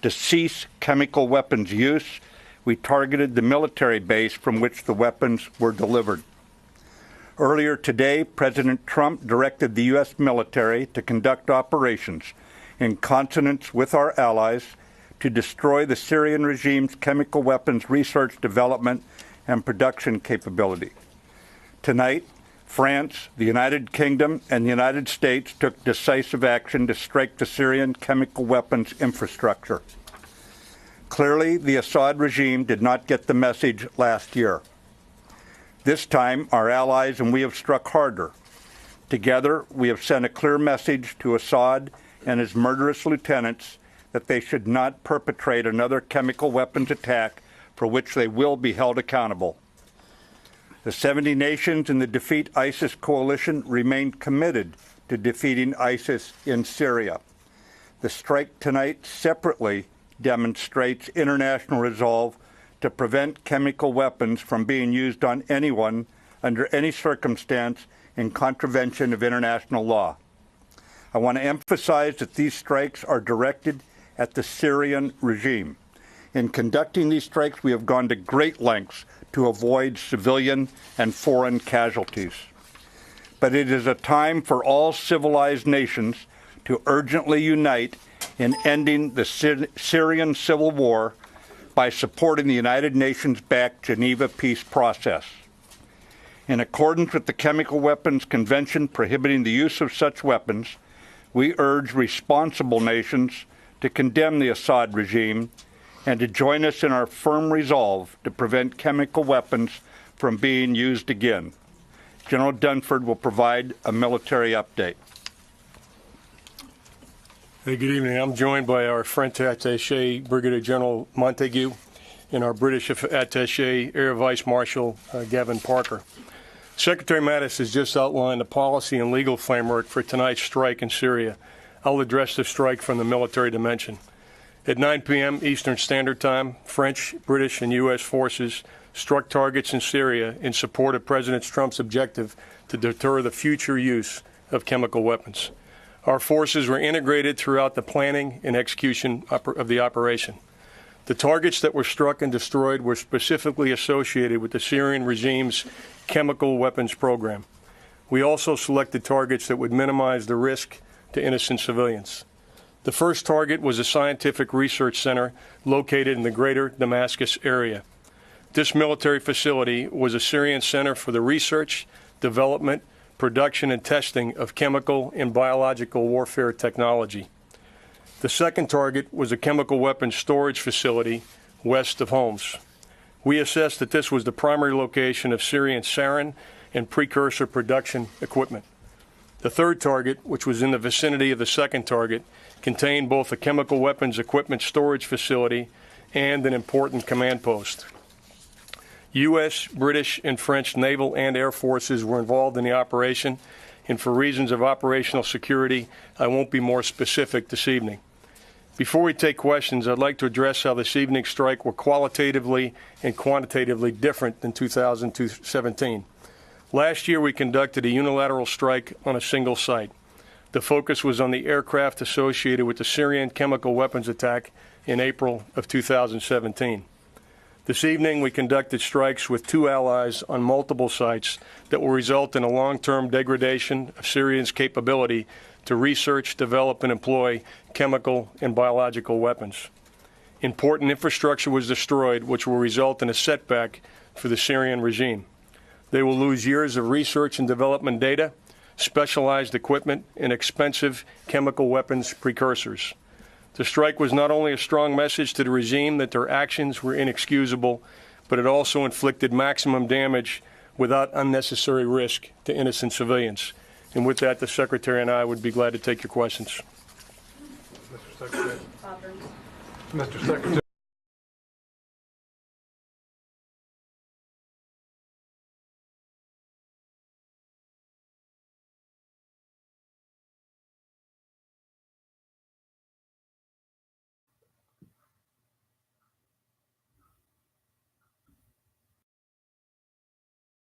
to cease chemical weapons use, we targeted the military base from which the weapons were delivered. Earlier today, President Trump directed the U.S. military to conduct operations in consonance with our allies to destroy the Syrian regime's chemical weapons research, development, and production capability. Tonight, France, the United Kingdom, and the United States took decisive action to strike the Syrian chemical weapons infrastructure. Clearly, the Assad regime did not get the message last year. This time, our allies and we have struck harder. Together, we have sent a clear message to Assad and his murderous lieutenants that they should not perpetrate another chemical weapons attack for which they will be held accountable. The 70 nations in the Defeat ISIS coalition remain committed to defeating ISIS in Syria. The strike tonight separately demonstrates international resolve to prevent chemical weapons from being used on anyone under any circumstance in contravention of international law. I want to emphasize that these strikes are directed at the Syrian regime. In conducting these strikes, we have gone to great lengths to avoid civilian and foreign casualties. But it is a time for all civilized nations to urgently unite in ending the Syrian civil war by supporting the United Nations-backed Geneva peace process. In accordance with the Chemical Weapons Convention prohibiting the use of such weapons, we urge responsible nations to condemn the Assad regime and to join us in our firm resolve to prevent chemical weapons from being used again. General Dunford will provide a military update. Hey, good evening. I'm joined by our French attaché, Brigadier General Montague, and our British attaché, Air Vice Marshal Gavin Parker. Secretary Mattis has just outlined the policy and legal framework for tonight's strike in Syria. I'll address the strike from the military dimension. At 9 p.m. Eastern Standard Time, French, British, and U.S. forces struck targets in Syria in support of President Trump's objective to deter the future use of chemical weapons. Our forces were integrated throughout the planning and execution of the operation. The targets that were struck and destroyed were specifically associated with the Syrian regime's chemical weapons program. We also selected targets that would minimize the risk to innocent civilians. The first target was a scientific research center located in the greater Damascus area. This military facility was a Syrian center for the research, development, production, and testing of chemical and biological warfare technology. The second target was a chemical weapons storage facility west of Homs. We assessed that this was the primary location of Syrian sarin and precursor production equipment. The third target, which was in the vicinity of the second target, contained both a chemical weapons equipment storage facility and an important command post. U.S., British, and French naval and air forces were involved in the operation, and for reasons of operational security, I won't be more specific this evening. Before we take questions, I'd like to address how this evening's strike were qualitatively and quantitatively different than 2017. Last year, we conducted a unilateral strike on a single site. The focus was on the aircraft associated with the Syrian chemical weapons attack in April of 2017. This evening, we conducted strikes with two allies on multiple sites that will result in a long-term degradation of Syria's capability to research, develop, and employ chemical and biological weapons. Important infrastructure was destroyed, which will result in a setback for the Syrian regime. They will lose years of research and development data, specialized equipment, and expensive chemical weapons precursors. The strike was not only a strong message to the regime that their actions were inexcusable, but it also inflicted maximum damage without unnecessary risk to innocent civilians. And with that, the Secretary and I would be glad to take your questions. Mr. Secretary. Mr. Secretary.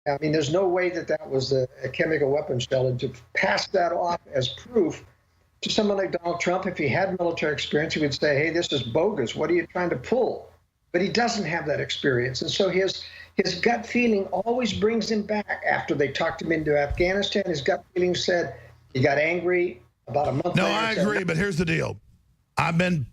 I mean, there's no way that that was a chemical weapons shell. And to pass that off as proof to someone like Donald Trump, if he had military experience, he would say, hey, this is bogus. What are you trying to pull? But he doesn't have that experience. And so his gut feeling always brings him back. After they talked him into Afghanistan, his gut feeling said he got angry about a month later. No, I agree, but here's the deal. I've been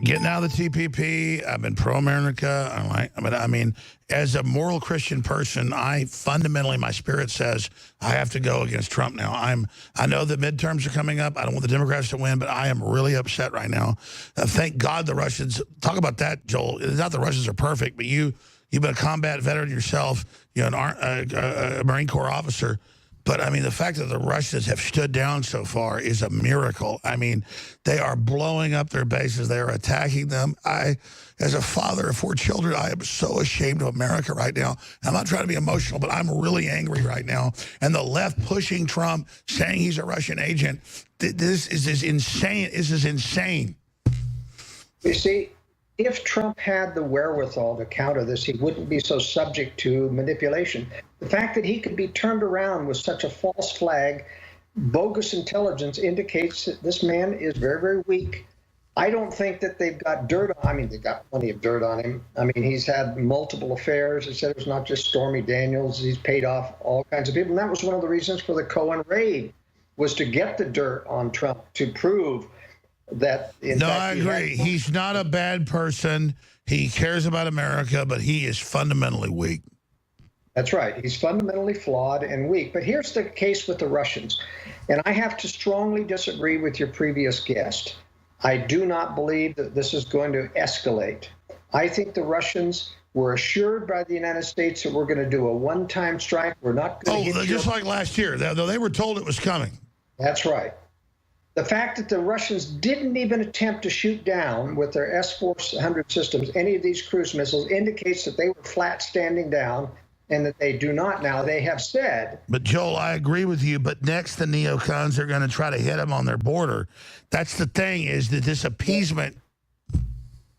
Getting out of the TPP, I've been pro-America. I mean, as a moral Christian person, I fundamentally, my spirit says I have to go against Trump now. I know the midterms are coming up. I don't want the Democrats to win, but I am really upset right now. Thank God the Russians, talk about that, Joel. It's not the Russians are perfect, but you've been a combat veteran yourself, a Marine Corps officer. But, I mean, the fact that the Russians have stood down so far is a miracle. I mean, they are blowing up their bases. They are attacking them. As a father of 4 children, I am so ashamed of America right now. I'm not trying to be emotional, but I'm really angry right now. And the left pushing Trump, saying he's a Russian agent, this is insane. This is insane. You see, if Trump had the wherewithal to counter this, he wouldn't be so subject to manipulation. The fact that he could be turned around with such a false flag, bogus intelligence indicates that this man is very, very weak. I don't think that they've got dirt on him. I mean, they've got plenty of dirt on him. I mean, he's had multiple affairs. He said it was not just Stormy Daniels. He's paid off all kinds of people. And that was one of the reasons for the Cohen raid, was to get the dirt on Trump, to prove that. No, I agree. He's not a bad person. He cares about America, but he is fundamentally weak. That's right. He's fundamentally flawed and weak. But here's the case with the Russians. And I have to strongly disagree with your previous guest. I do not believe that this is going to escalate. I think the Russians were assured by the United States that we're going to do a one-time strike. We're not going to hit just like last year. They were told it was coming. That's right. The fact that the Russians didn't even attempt to shoot down with their S-400 systems any of these cruise missiles indicates that they were flat standing down, and that they do not now. They have said. But, Joel, I agree with you, but next the neocons are going to try to hit them on their border. That's the thing, is that this appeasement.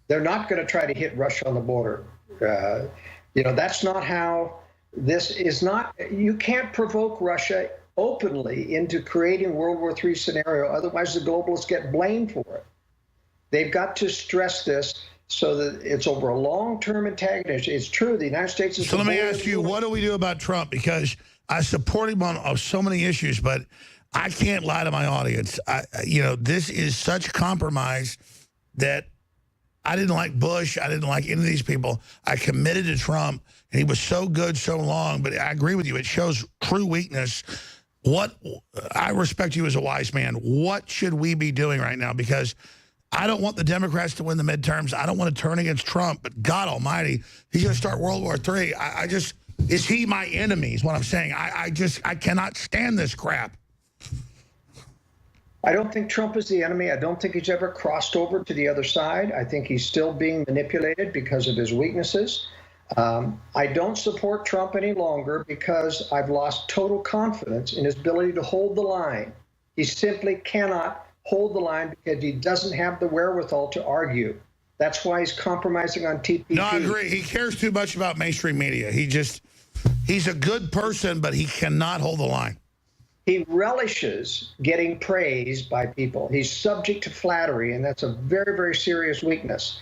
They're not going to try to hit Russia on the border. That's not how this is not. You can't provoke Russia openly into creating World War III scenario. Otherwise, the globalists get blamed for it. They've got to stress this so that it's over a long-term antagonism. It's true, the United States is... So let me ask you, what do we do about Trump? Because I support him on so many issues, but I can't lie to my audience. This is such compromise that I didn't like Bush. I didn't like any of these people. I committed to Trump, and he was so good so long, but I agree with you. It shows true weakness. I respect you as a wise man. What should we be doing right now? Because I don't want the Democrats to win the midterms. I don't want to turn against Trump, but God almighty, he's going to start World War III. Is he my enemy is what I'm saying. I cannot stand this crap. I don't think Trump is the enemy. I don't think he's ever crossed over to the other side. I think he's still being manipulated because of his weaknesses. I don't support Trump any longer because I've lost total confidence in his ability to hold the line. He simply cannot hold the line because he doesn't have the wherewithal to argue. That's why he's compromising on TPP. No, I agree. He cares too much about mainstream media. He's a good person, but he cannot hold the line. He relishes getting praised by people. He's subject to flattery, and that's a very, very serious weakness.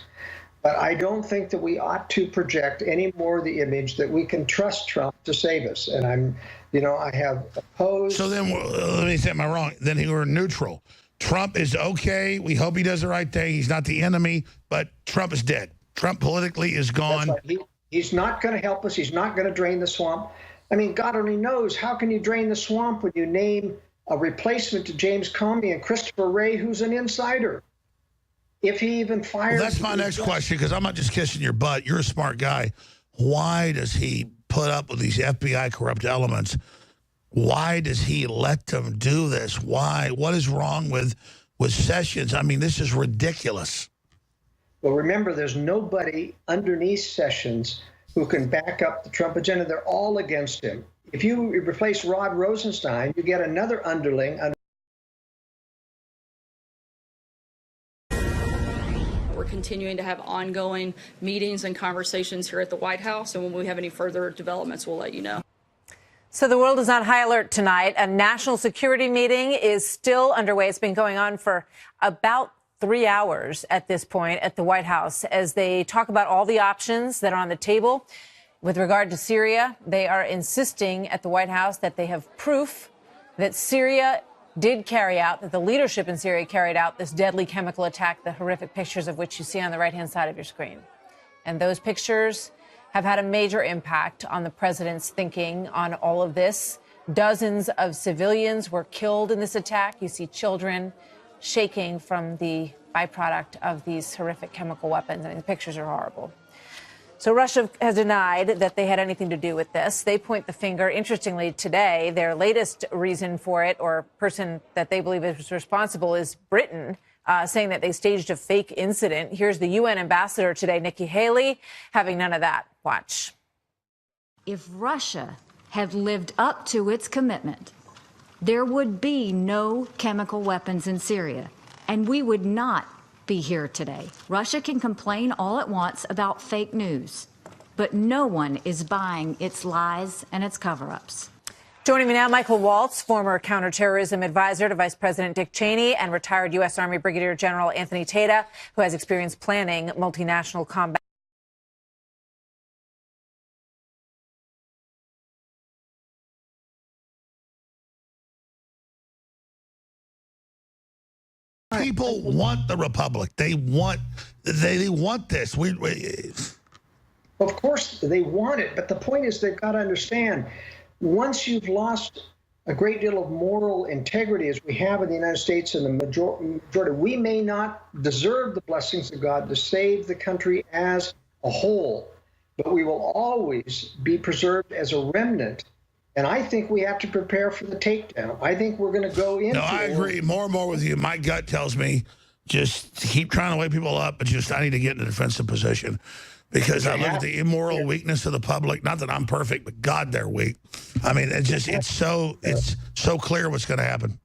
But I don't think that we ought to project any more the image that we can trust Trump to save us. And I have opposed. So then, let me say, am I wrong? Then he were neutral. Trump is okay. We hope he does the right thing. He's not the enemy, but Trump is dead. Trump politically is gone. Right. He's not going to help us. He's not going to drain the swamp. I mean, God only knows, how can you drain the swamp when you name a replacement to James Comey and Christopher Wray, who's an insider? If he even fires... Well, that's my next question, because I'm not just kissing your butt. You're a smart guy. Why does he put up with these FBI corrupt elements? Why does he let them do this? Why? What is wrong with Sessions? I mean, this is ridiculous. Well, remember, there's nobody underneath Sessions who can back up the Trump agenda. They're all against him. If you replace Rod Rosenstein, you get another underling. We're continuing to have ongoing meetings and conversations here at the White House, and when we have any further developments, we'll let you know. So the world is on high alert tonight. A national security meeting is still underway. It's been going on for about 3 hours at this point at the White House as they talk about all the options that are on the table. With regard to Syria, they are insisting at the White House that they have proof that Syria did carry out, that the leadership in Syria carried out this deadly chemical attack, the horrific pictures of which you see on the right-hand side of your screen. And those pictures have had a major impact on the president's thinking on all of this. Dozens of civilians were killed in this attack. You see children shaking from the byproduct of these horrific chemical weapons. I mean, the pictures are horrible. So Russia has denied that they had anything to do with this. They point the finger. Interestingly, today, their latest reason for it, or person that they believe is responsible, is Britain, saying that they staged a fake incident. Here's the UN ambassador today, Nikki Haley, having none of that. Watch. If Russia had lived up to its commitment, there would be no chemical weapons in Syria, and we would not be here today. Russia can complain all it wants about fake news, but no one is buying its lies and its cover-ups. Joining me now, Michael Waltz, former counterterrorism advisor to Vice President Dick Cheney, and retired U.S. Army Brigadier General Anthony Tata, who has experience planning multinational combat. People want the republic. They want this. Of course they want it, but the point is they've got to understand, once you've lost a great deal of moral integrity, as we have in the United States and the majority, we may not deserve the blessings of God to save the country as a whole, but we will always be preserved as a remnant. And I think we have to prepare for the takedown. I think we're going to go into... No, I agree more and more with you. My gut tells me just keep trying to wake people up, but just I need to get in a defensive position because I look at the immoral weakness of the public. Not that I'm perfect, but God, they're weak. I mean, it's so clear what's going to happen.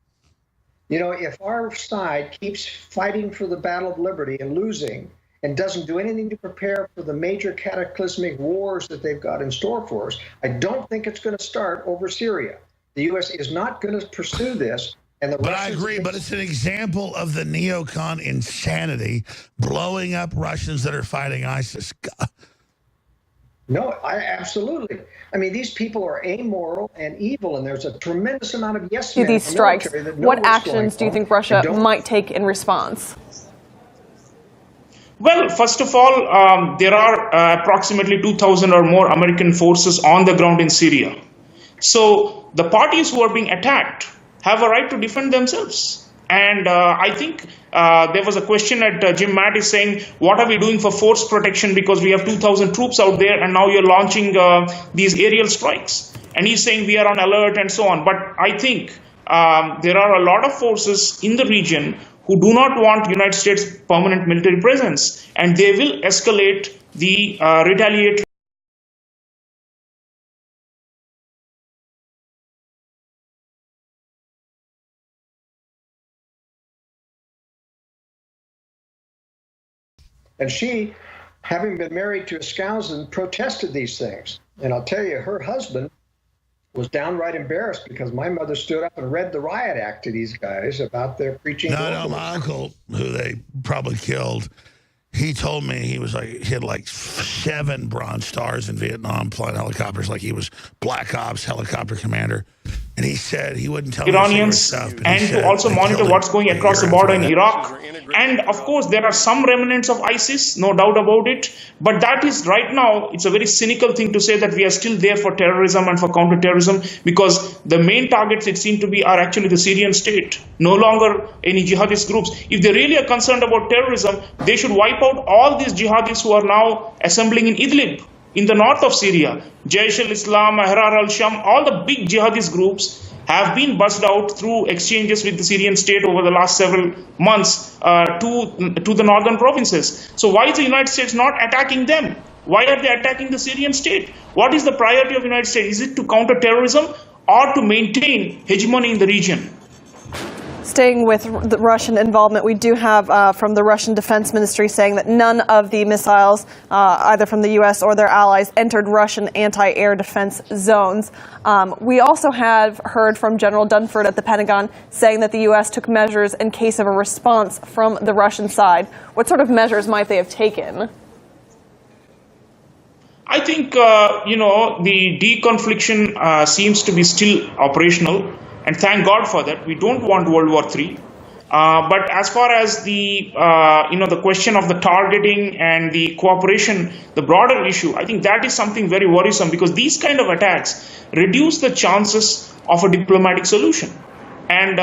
You know, if our side keeps fighting for the battle of liberty and losing and doesn't do anything to prepare for the major cataclysmic wars that they've got in store for us, I don't think it's going to start over Syria. The U.S. is not going to pursue this. But I agree, but it's an example of the neocon insanity, blowing up Russians that are fighting ISIS. God. No, absolutely. I mean, these people are amoral and evil, and there's a tremendous amount of yes men. These strikes, what actions do you think Russia might take in response? Well, first of all, there are approximately 2,000 or more American forces on the ground in Syria. So the parties who are being attacked have a right to defend themselves. And I think there was a question at Jim Mattis saying, what are we doing for force protection because we have 2,000 troops out there and now you're launching these aerial strikes. And he's saying we are on alert and so on. But I think there are a lot of forces in the region who do not want United States permanent military presence, and they will escalate the retaliatory. And she, having been married to a Skousen, protested these things. And I'll tell you, her husband was downright embarrassed because my mother stood up and read the riot act to these guys about their preaching. No, my uncle, who they probably killed, he told me he had like 7 Bronze Stars in Vietnam flying helicopters, like he was Black Ops helicopter commander. And he said he wouldn't tell Iranians stuff, and to also monitor what's going across the border in Iraq. And of course, there are some remnants of ISIS, no doubt about it. But that is right now, it's a very cynical thing to say that we are still there for terrorism and for counterterrorism, because the main targets, it seems to be, are actually the Syrian state, no longer any jihadist groups. If they really are concerned about terrorism, they should wipe out all these jihadists who are now assembling in Idlib, in the north of Syria. Jaish al-Islam, Ahrar al-Sham, all the big jihadist groups have been buzzed out through exchanges with the Syrian state over the last several months to the northern provinces. So why is the United States not attacking them? Why are they attacking the Syrian state? What is the priority of the United States? Is it to counter terrorism or to maintain hegemony in the region? Staying with the Russian involvement, we do have from the Russian Defense Ministry saying that none of the missiles, either from the U.S. or their allies, entered Russian anti-air defense zones. We also have heard from General Dunford at the Pentagon saying that the U.S. took measures in case of a response from the Russian side. What sort of measures might they have taken? I think, the deconfliction seems to be still operational. And thank God for that. We don't want World War III. But as far as the the question of the targeting and the cooperation, the broader issue, I think that is something very worrisome, because these kind of attacks reduce the chances of a diplomatic solution. And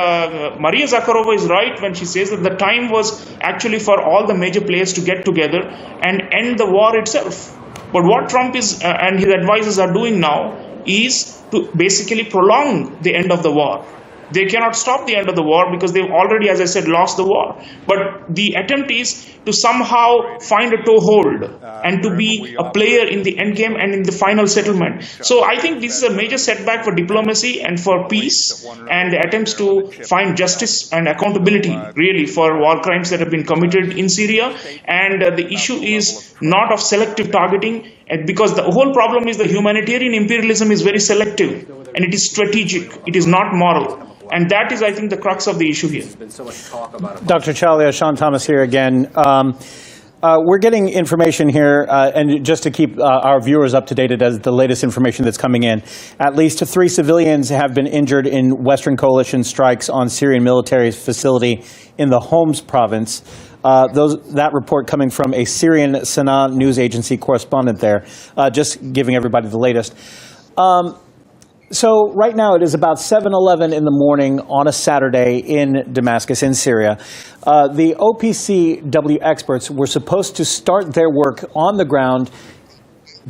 Maria Zakharova is right when she says that the time was actually for all the major players to get together and end the war itself. But what Trump is and his advisors are doing now is to basically prolong the end of the war. They cannot stop the end of the war because they've already, as I said, lost the war. But the attempt is to somehow find a toehold and to be a player in the end game and in the final settlement. So I think this is a major setback for diplomacy and for peace and the attempts to find justice and accountability, really, for war crimes that have been committed in Syria. And the issue is not of selective targeting, because the whole problem is the humanitarian imperialism is very selective and it is strategic. It is not moral. And that is, I think, the crux of the issue here. Dr. Chalia, Sean Thomas here again. We're getting information here, and just to keep our viewers up to date as the latest information that's coming in, at least 3 civilians have been injured in Western coalition strikes on Syrian military facility in the Homs province. That report coming from a Syrian Sanaa news agency correspondent there, just giving everybody the latest. So right now it is about 7:11 in the morning on a Saturday in Damascus, in Syria. The OPCW experts were supposed to start their work on the ground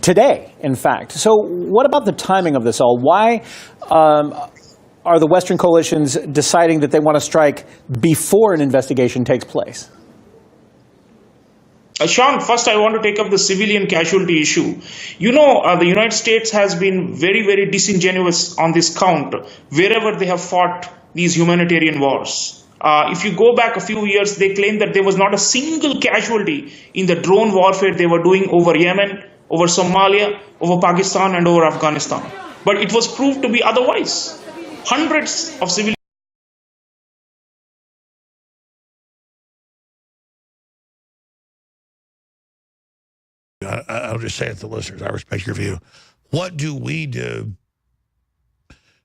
today, in fact. So what about the timing of this all? Why are the Western coalitions deciding that they want to strike before an investigation takes place? Sean, first I want to take up the civilian casualty issue. You know, the United States has been very, very disingenuous on this count wherever they have fought these humanitarian wars. If you go back a few years, they claimed that there was not a single casualty in the drone warfare they were doing over Yemen, over Somalia, over Pakistan, and over Afghanistan. But it was proved to be otherwise. Hundreds of civilians. I'll just say it to the listeners. I respect your view. What do we do?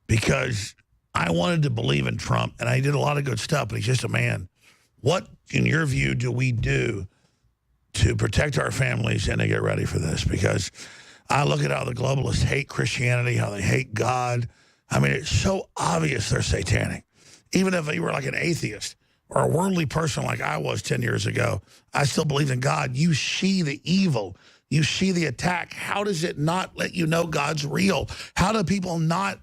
Because I wanted to believe in Trump, and I did a lot of good stuff, but he's just a man. What, in your view, do we do to protect our families and to get ready for this? Because I look at how the globalists hate Christianity, how they hate God. I mean, it's so obvious they're satanic. Even if you were like an atheist or a worldly person like I was 10 years ago, I still believe in God. You see the evil. You see the attack. How does it not let you know God's real? How do people not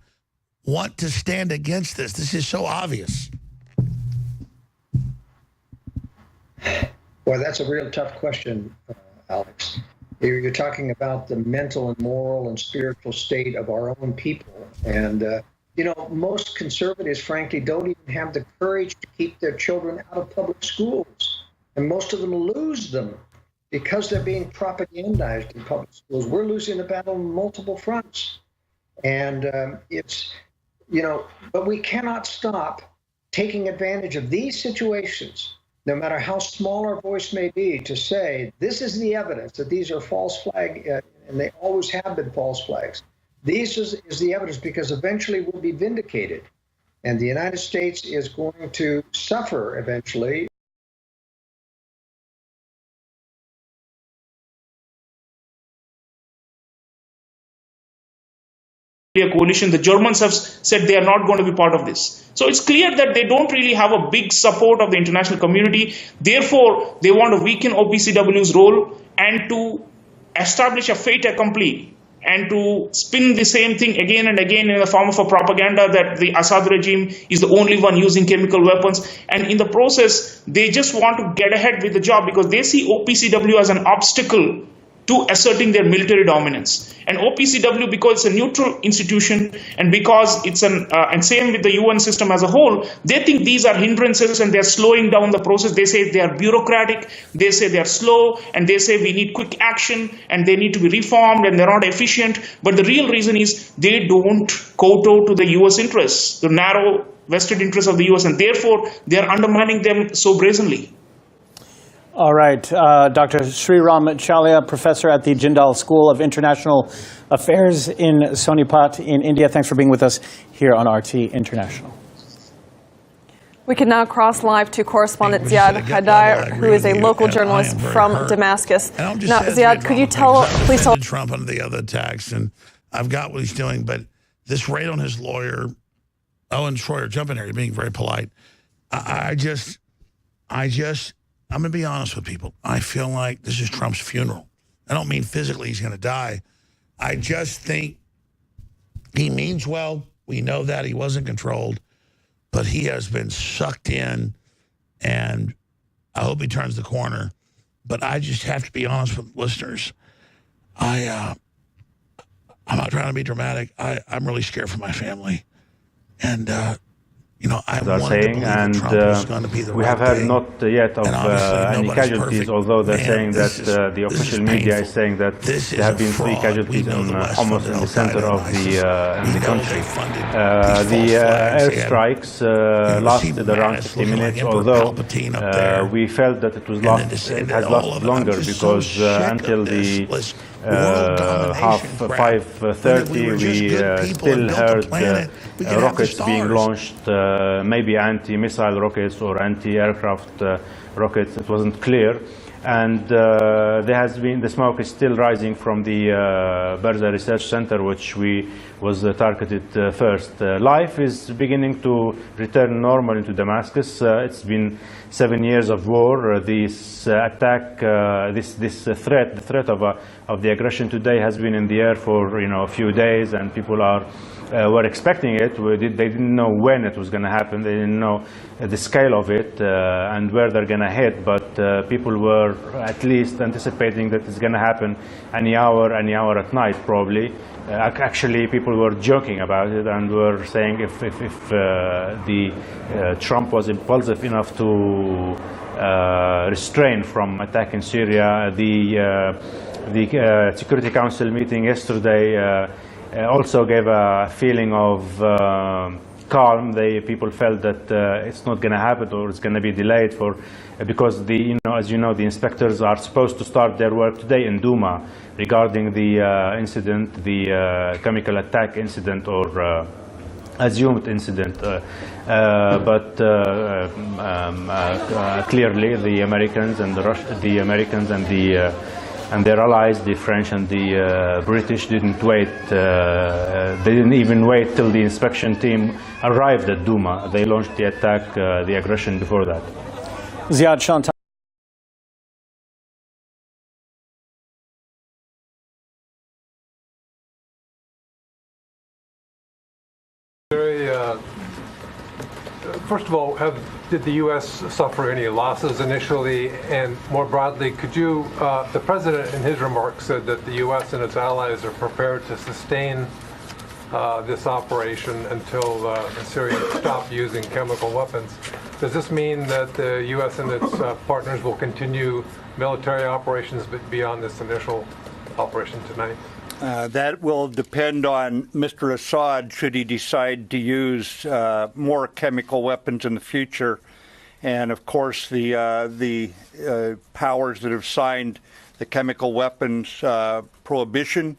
want to stand against this? This is so obvious. Well, that's a real tough question, Alex. You're talking about the mental and moral and spiritual state of our own people. And, most conservatives, frankly, don't even have the courage to keep their children out of public schools. And most of them lose them because they're being propagandized in public schools. We're losing the battle on multiple fronts. And but we cannot stop taking advantage of these situations, no matter how small our voice may be, to say, this is the evidence that these are false flag, and they always have been false flags. This is the evidence, because eventually we'll be vindicated. And the United States is going to suffer eventually. Coalition, the Germans have said they are not going to be part of this. So it's clear that they don't really have a big support of the international community. Therefore, they want to weaken OPCW's role and to establish a fait accompli and to spin the same thing again and again in the form of a propaganda that the Assad regime is the only one using chemical weapons. And in the process, they just want to get ahead with the job because they see OPCW as an obstacle to asserting their military dominance. And OPCW, because it's a neutral institution and because it's and same with the UN system as a whole, they think these are hindrances and they're slowing down the process. They say they are bureaucratic, they say they're slow, and they say we need quick action and they need to be reformed and they're not efficient. But the real reason is they don't kowtow to the US interests, the narrow vested interests of the US, and therefore they're undermining them so brazenly. All right. Dr. Sriram Chalya, professor at the Jindal School of International Affairs in Sonipat in India. Thanks for being with us here on RT International. We can now cross live to correspondent Ziad Haidar, who is a local journalist from Damascus. Now, Ziad, could you please tell Trump under the other attacks, and I've got what he's doing, but this raid on his lawyer, Owen Schroyer, jump in here, you're being very polite. I'm going to be honest with people. I feel like this is Trump's funeral. I don't mean physically he's going to die. I just think he means well. We know that he wasn't controlled, but he has been sucked in, and I hope he turns the corner. But I just have to be honest with listeners. I'm not trying to be dramatic. I'm really scared for my family. And, you know, I wanted to believe that Trump was going to be the right we have heard thing. not yet of any casualties, perfect. although they're Man, saying that the official media is saying that there have been 3 casualties almost in the center of the country. The airstrikes lasted around 50 minutes, although we felt that it has lasted longer because until the 5:30 we still heard rockets being launched, maybe anti-missile rockets or anti-aircraft rockets. It wasn't clear. And the smoke is still rising from the Barza Research Center, which was targeted first. Life is beginning to return normal into Damascus. It's been 7 years of war. This attack, this threat, the threat of the aggression today has been in the air for a few days, and people were expecting it. They didn't know when it was going to happen. They didn't know the scale of it and where they're going to hit, but people were at least anticipating that it's going to happen any hour at night, probably. Actually, people were joking about it and were saying if Trump was impulsive enough to restrain from attacking Syria, the Security Council meeting yesterday also gave a feeling of calm. People felt that it's not going to happen, or it's going to be delayed because as you know, the inspectors are supposed to start their work today in Duma regarding the incident, the chemical attack incident or assumed incident. But clearly, the Americans and and their allies, the French and the British, didn't wait. They didn't even wait till the inspection team arrived at Duma. They launched the attack, the aggression before that. Ziad Shantan. First of all, did the U.S. suffer any losses initially? And more broadly, the President in his remarks said that the U.S. and its allies are prepared to sustain this operation until the Syrians stop using chemical weapons. Does this mean that the U.S. and its partners will continue military operations beyond this initial operation tonight? That will depend on Mr. Assad should he decide to use more chemical weapons in the future. And of course, the powers that have signed the chemical weapons prohibition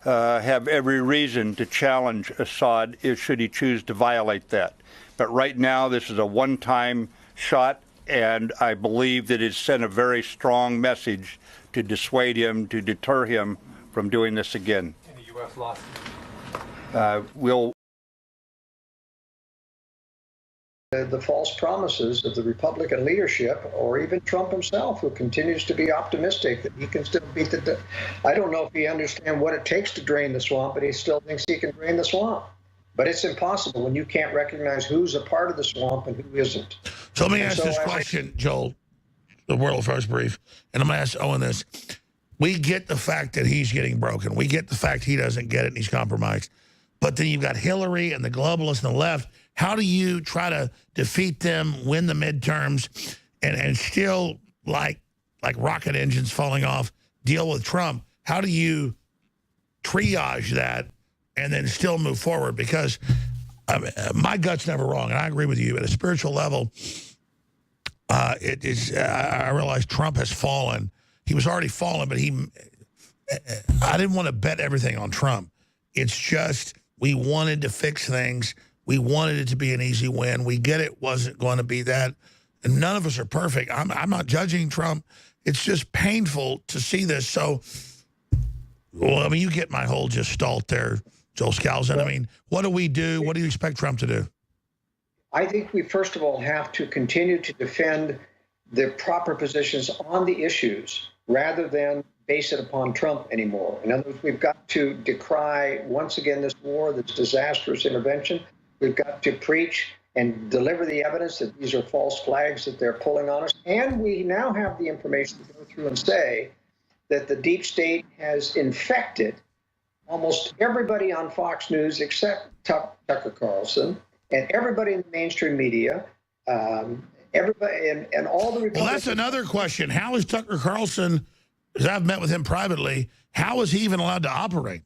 have every reason to challenge Assad should he choose to violate that. But right now, this is a one-time shot, and I believe that it sent a very strong message to dissuade him, to deter him from doing this again. Any U.S. losses? The false promises of the Republican leadership, or even Trump himself, who continues to be optimistic that he can still beat I don't know if he understands what it takes to drain the swamp, but he still thinks he can drain the swamp. But it's impossible when you can't recognize who's a part of the swamp and who isn't. So let me ask this question, Joel, the World Affairs Brief, and I'm going to ask Owen this. We get the fact that he's getting broken. We get the fact he doesn't get it and he's compromised. But then you've got Hillary and the globalists and the left. How do you try to defeat them, win the midterms, and still, like rocket engines falling off, deal with Trump? How do you triage that and then still move forward? Because my gut's never wrong, and I agree with you. At a spiritual level, I realize Trump has fallen. He was already fallen, but I didn't want to bet everything on Trump. It's just we wanted to fix things. We wanted it to be an easy win. We get it wasn't going to be that. And none of us are perfect. I'm not judging Trump. It's just painful to see this. So, well, I mean, you get my whole gestalt there, Joel Scalzo. I mean, what do we do? What do you expect Trump to do? I think we, first of all, have to continue to defend the proper positions on the issues rather than base it upon Trump anymore. In other words, we've got to decry, once again, this war, this disastrous intervention. We've got to preach and deliver the evidence that these are false flags that they're pulling on us. And we now have the information to go through and say that the deep state has infected almost everybody on Fox News except Tucker Carlson and everybody in the mainstream media, everybody and all the Republicans. Well, that's another question. How is Tucker Carlson, because I've met with him privately, how is he even allowed to operate?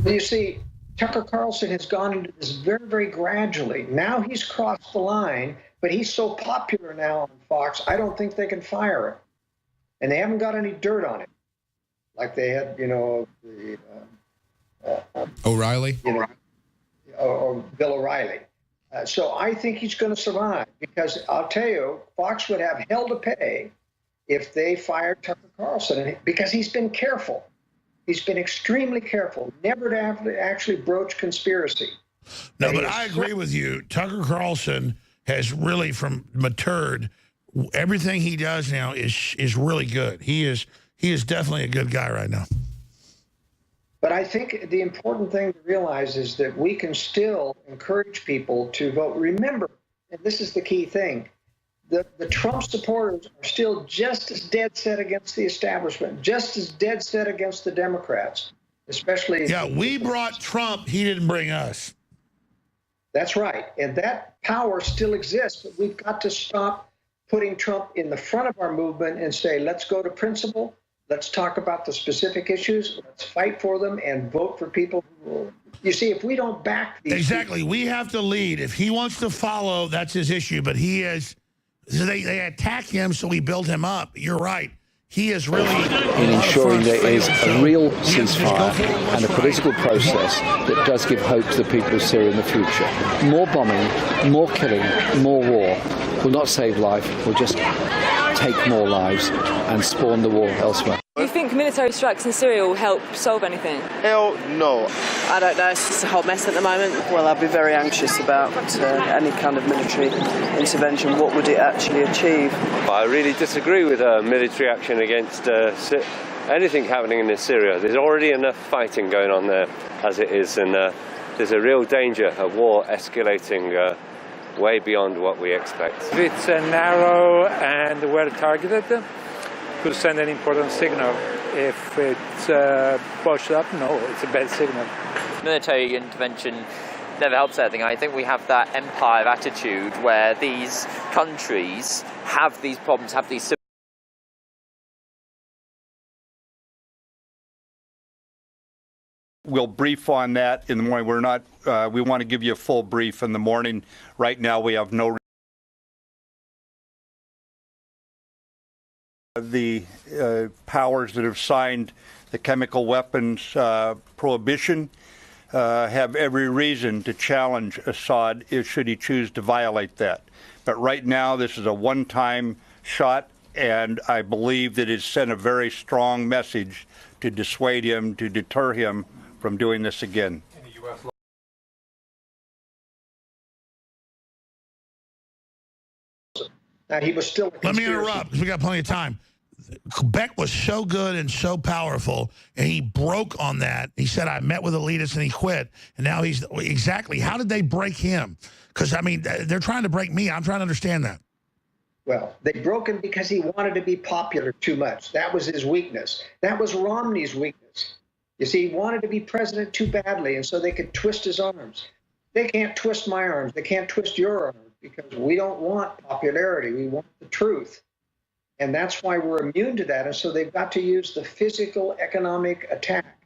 Well, you see, Tucker Carlson has gone into this very, very gradually. Now he's crossed the line, but he's so popular now on Fox, I don't think they can fire him. And they haven't got any dirt on him, like they had, O'Reilly? Or Bill O'Reilly. So I think he's going to survive because I'll tell you, Fox would have hell to pay if they fired Tucker Carlson because he's been careful. He's been extremely careful, never to have to actually broach conspiracy. No, but I agree with you. Tucker Carlson has really matured. Everything he does now is really good. He is definitely a good guy right now. But I think the important thing to realize is that we can still encourage people to vote. Remember, and this is the key thing, the Trump supporters are still just as dead set against the establishment, just as dead set against the Democrats, especially. Yeah, we brought Trump. He didn't bring us. That's right. And that power still exists. But we've got to stop putting Trump in the front of our movement and say, let's go to principle. Let's talk about the specific issues. Let's fight for them and vote for people who will. You see, if we don't back these Exactly. We have to lead. If he wants to follow, that's his issue. But he is. They attack him, so we build him up. You're right. He is really in ensuring there is a real ceasefire and a political process that does give hope to the people of Syria in the future. More bombing, more killing, more war will not save life, will just take more lives and spawn the war elsewhere. Do you think military strikes in Syria will help solve anything? Hell no. I don't know, it's just a hot mess at the moment. Well, I'd be very anxious about any kind of military intervention. What would it actually achieve? I really disagree with military action against anything happening in Syria. There's already enough fighting going on there as it is, and there's a real danger of war escalating way beyond what we expect. If it's narrow and well targeted, could send an important signal. If it's pushed up, no, it's a bad signal. Military intervention never helps anything. I think we have that empire attitude where these countries have these problems, have these. We'll brief on that in the morning. We're not. We want to give you a full brief in the morning. Right now, we have no. The powers that have signed the chemical weapons prohibition have every reason to challenge Assad should he choose to violate that. But right now, this is a one-time shot, and I believe that it sent a very strong message to dissuade him, to deter him from doing this again. Now, he was still. Let me interrupt because we got plenty of time. Beck was so good and so powerful, and he broke on that. He said, I met with elitists, and he quit. And now he's exactly. How did they break him? Because, I mean, they're trying to break me. I'm trying to understand that. Well, they broke him because he wanted to be popular too much. That was his weakness. That was Romney's weakness. You see, he wanted to be president too badly, and so they could twist his arms. They can't twist my arms. They can't twist your arms because we don't want popularity. We want the truth. And that's why we're immune to that. And so they've got to use the physical economic attack.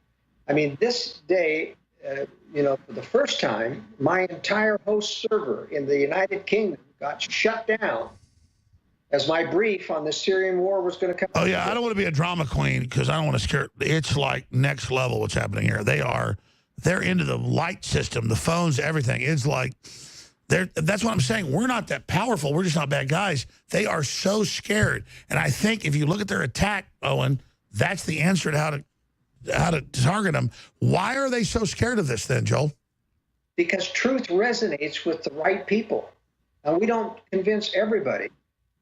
I mean, this day, for the first time, my entire host server in the United Kingdom got shut down as my brief on the Syrian war was going to come. Oh, yeah, I don't want to be a drama queen because I don't want to scare. It's like next level what's happening here. They're into the light system, the phones, everything. It's like, that's what I'm saying. We're not that powerful. We're just not bad guys. They are so scared. And I think if you look at their attack, Owen, that's the answer to how to target them. Why are they so scared of this then, Joel? Because truth resonates with the right people. Now, we don't convince everybody,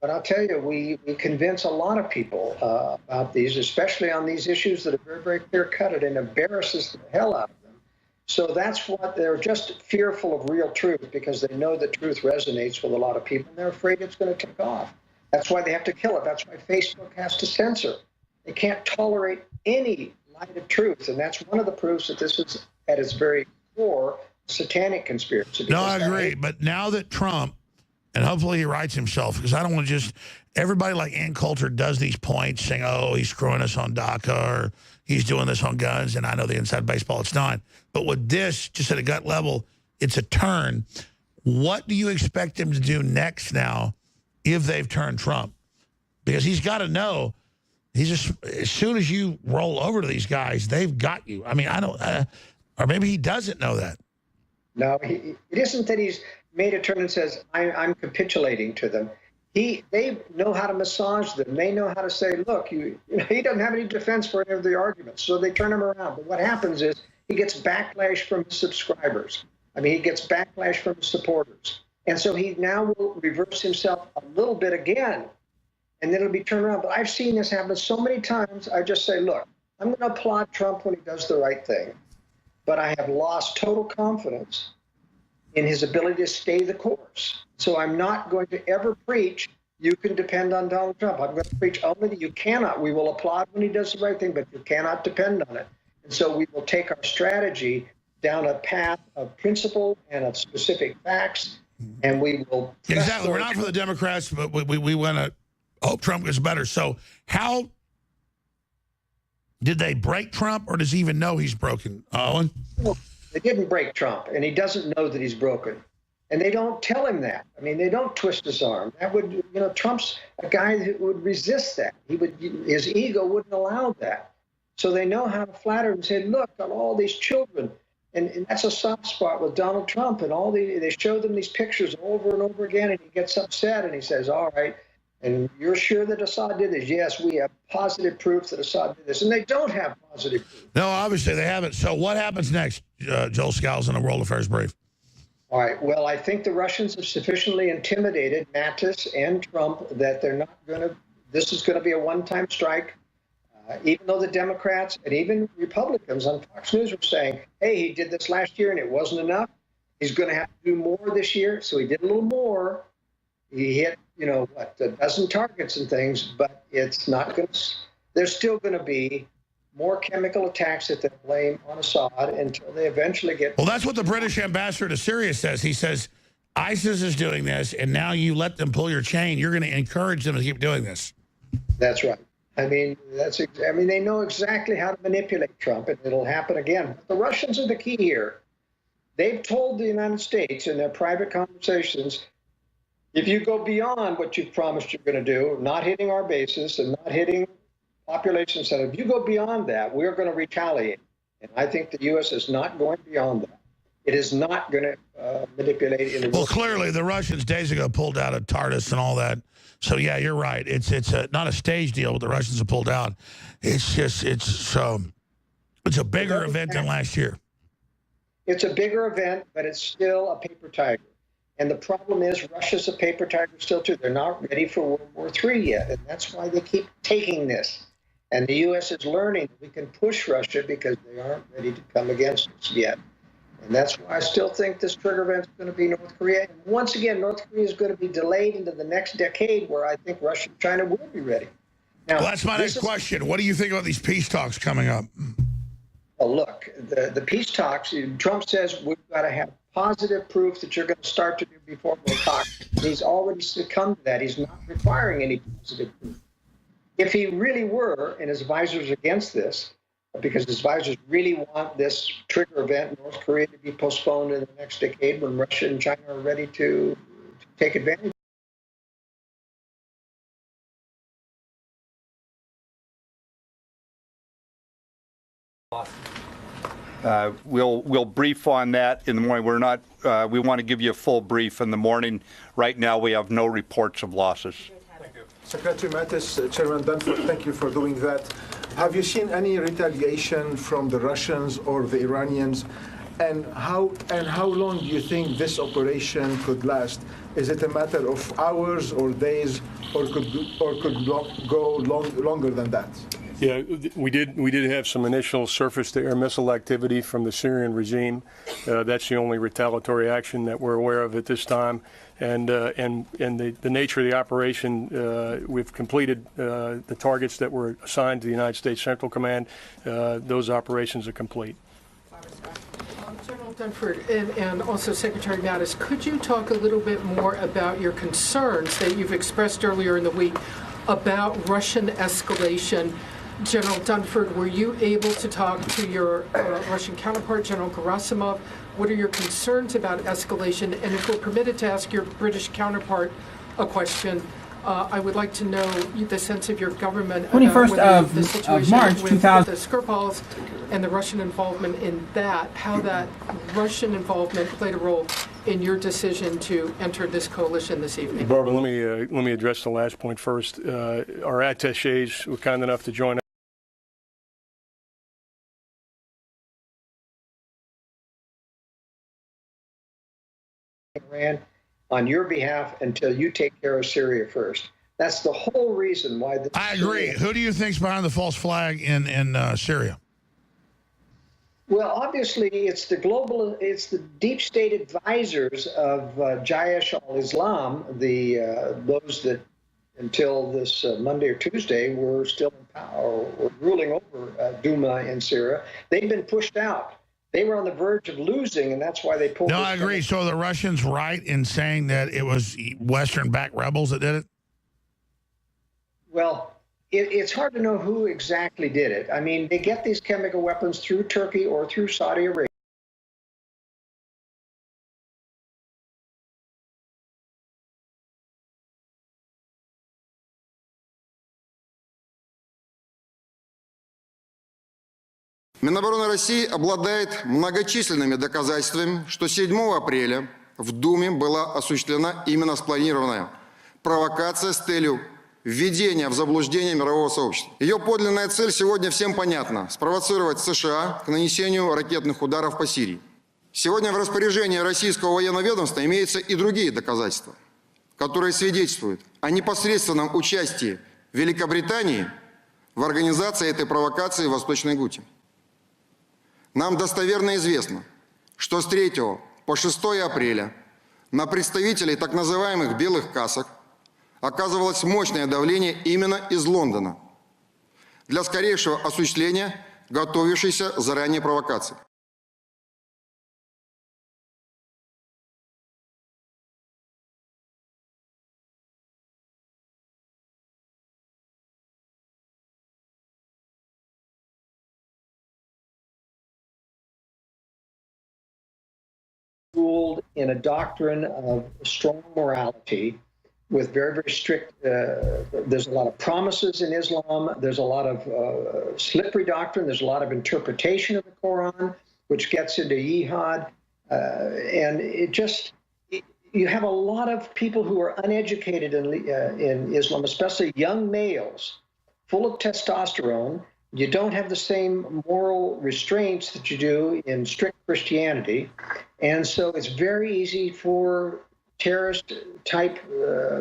but I'll tell you, we convince a lot of people about these, especially on these issues that are very, very clear-cut. It embarrasses the hell out of them. So that's what they're just fearful of real truth because they know that truth resonates with a lot of people, and they're afraid it's going to take off. That's why they have to kill it. That's why Facebook has to censor. They can't tolerate any light of truth, and that's one of the proofs that this is, at its very core, satanic conspiracy. No, I agree. But now that Trump, and hopefully he writes himself, because I don't want to just, everybody like Ann Coulter does these points saying, oh, he's screwing us on DACA or he's doing this on guns, and I know the inside baseball, it's not. But with this, just at a gut level, it's a turn. What do you expect him to do next now if they've turned Trump? Because he's got to know, he's just, as soon as you roll over to these guys, they've got you. I mean, I don't, or maybe he doesn't know that. No, it isn't that he's made a turn and says, I'm capitulating to them. They know how to massage them. They know how to say, look, he doesn't have any defense for any of the arguments. So they turn him around. But what happens is he gets backlash from his subscribers. I mean, he gets backlash from his supporters. And so he now will reverse himself a little bit again, and then it'll be turned around. But I've seen this happen so many times. I just say, look, I'm going to applaud Trump when he does the right thing. But I have lost total confidence in his ability to stay the course. So I'm not going to ever preach, you can depend on Donald Trump. I'm going to preach only that you cannot. We will applaud when he does the right thing, but you cannot depend on it. And so we will take our strategy down a path of principle and of specific facts, and we will... Exactly. We're not for the Democrats, but we want to hope Trump gets better. So how did they break Trump, or does he even know he's broken, Owen? Well, they didn't break Trump, and he doesn't know that he's broken. And they don't tell him that. I mean, they don't twist his arm. That would, Trump's a guy who would resist that. His ego wouldn't allow that. So they know how to flatter him and say, look, on all these children. And that's a soft spot with Donald Trump. And they show them these pictures over and over again, and he gets upset, and he says, all right, and you're sure that Assad did this? Yes, we have positive proof that Assad did this. And they don't have positive proof. No, obviously they haven't. So what happens next, Joel Scalzo in a World Affairs Brief? All right. Well, I think the Russians have sufficiently intimidated Mattis and Trump that they're not going to, this is going to be a one-time strike. Even though the Democrats and even Republicans on Fox News were saying, hey, he did this last year and it wasn't enough. He's going to have to do more this year. So he did a little more. He hit, a dozen targets and things, but it's not going to, there's still going to be more chemical attacks that they blame on Assad until they eventually get... Well, that's what the British ambassador to Syria says. He says, ISIS is doing this, and now you let them pull your chain. You're going to encourage them to keep doing this. That's right. I mean, they know exactly how to manipulate Trump, and it'll happen again. But the Russians are the key here. They've told the United States in their private conversations, if you go beyond what you've promised you're going to do, not hitting our bases and not hitting population center, if you go beyond that, we're going to retaliate. And I think the U.S. is not going beyond that. It is not going to manipulate. Well, clearly the Russians days ago pulled out of Tartus and all that. So, yeah, you're right. It's not a stage deal, but the Russians have pulled out. It's a bigger event than last year. It's a bigger event, but it's still a paper tiger. And the problem is Russia's a paper tiger still, too. They're not ready for World War III yet, and that's why they keep taking this. And the U.S. is learning we can push Russia because they aren't ready to come against us yet. And that's why I still think this trigger event is going to be North Korea. And once again, North Korea is going to be delayed into the next decade where I think Russia and China will be ready. Now, well, that's my next question. What do you think about these peace talks coming up? Well, look, the peace talks, Trump says we've got to have positive proof that you're going to start to do before we'll talk. He's already succumbed to that. He's not requiring any positive proof. If he really were, and his advisors are against this, because his advisors really want this trigger event in North Korea to be postponed in the next decade when Russia and China are ready to take advantage We'll brief on that in the morning. We're not. We want to give you a full brief in the morning. Right now, we have no reports of losses. Thank you. Secretary Mattis, Chairman Dunford, thank you for doing that. Have you seen any retaliation from the Russians or the Iranians? And how long do you think this operation could last? Is it a matter of hours or days, or could go longer than that? Yeah, we did have some initial surface-to-air missile activity from the Syrian regime. That's the only retaliatory action that we're aware of at this time. And the nature of the operation, we've completed the targets that were assigned to the United States Central Command. Those operations are complete. General Dunford and also Secretary Mattis, could you talk a little bit more about your concerns that you've expressed earlier in the week about Russian escalation? General Dunford, were you able to talk to your Russian counterpart, General Gerasimov? What are your concerns about escalation? And if we're permitted to ask your British counterpart a question, I would like to know the sense of your government 21st about the situation March with 2000. the Skripals and the Russian involvement in that, how that Russian involvement played a role in your decision to enter this coalition this evening. Barbara, let me address the last point first. Our attachés were kind enough to join us. Iran on your behalf until you take care of Syria first. That's the whole reason why. I agree. Who do you think's behind the false flag in Syria? Well, obviously, it's the deep state advisors of Jaish al-Islam, those that until this Monday or Tuesday were still in power, were ruling over Duma in Syria. They've been pushed out. They were on the verge of losing, and that's why they pulled. No, I agree. So the Russians right in saying that it was Western-backed rebels that did it? Well, it's hard to know who exactly did it. I mean, they get these chemical weapons through Turkey or through Saudi Arabia. Минобороны России обладает многочисленными доказательствами, что 7 апреля в Думе была осуществлена именно спланированная провокация с целью введения в заблуждение мирового сообщества. Ее подлинная цель сегодня всем понятна – спровоцировать США к нанесению ракетных ударов по Сирии. Сегодня в распоряжении российского военного ведомства имеются и другие доказательства, которые свидетельствуют о непосредственном участии Великобритании в организации этой провокации в Восточной Гуте. Нам достоверно известно, что с 3 по 6 апреля на представителей так называемых «белых касок» оказывалось мощное давление именно из Лондона для скорейшего осуществления готовившейся заранее провокации. Schooled in a doctrine of strong morality with very, very strict, there's a lot of promises in Islam, there's a lot of slippery doctrine, there's a lot of interpretation of the Quran, which gets into jihad, and you have a lot of people who are uneducated in Islam, especially young males, full of testosterone. You don't have the same moral restraints that you do in strict Christianity. And so it's very easy for terrorist-type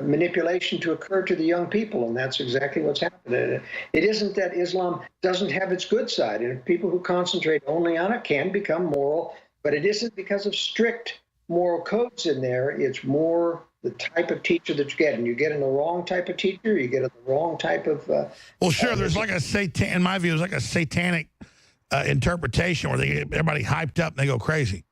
manipulation to occur to the young people, and that's exactly what's happening. It isn't that Islam doesn't have its good side, and people who concentrate only on it can become moral, but it isn't because of strict moral codes in there. It's more the type of teacher that you get, and you get in the wrong type of teacher, you get in the wrong type of... well, sure, there's like in my view, there's like a satanic interpretation where they get everybody hyped up and they go crazy.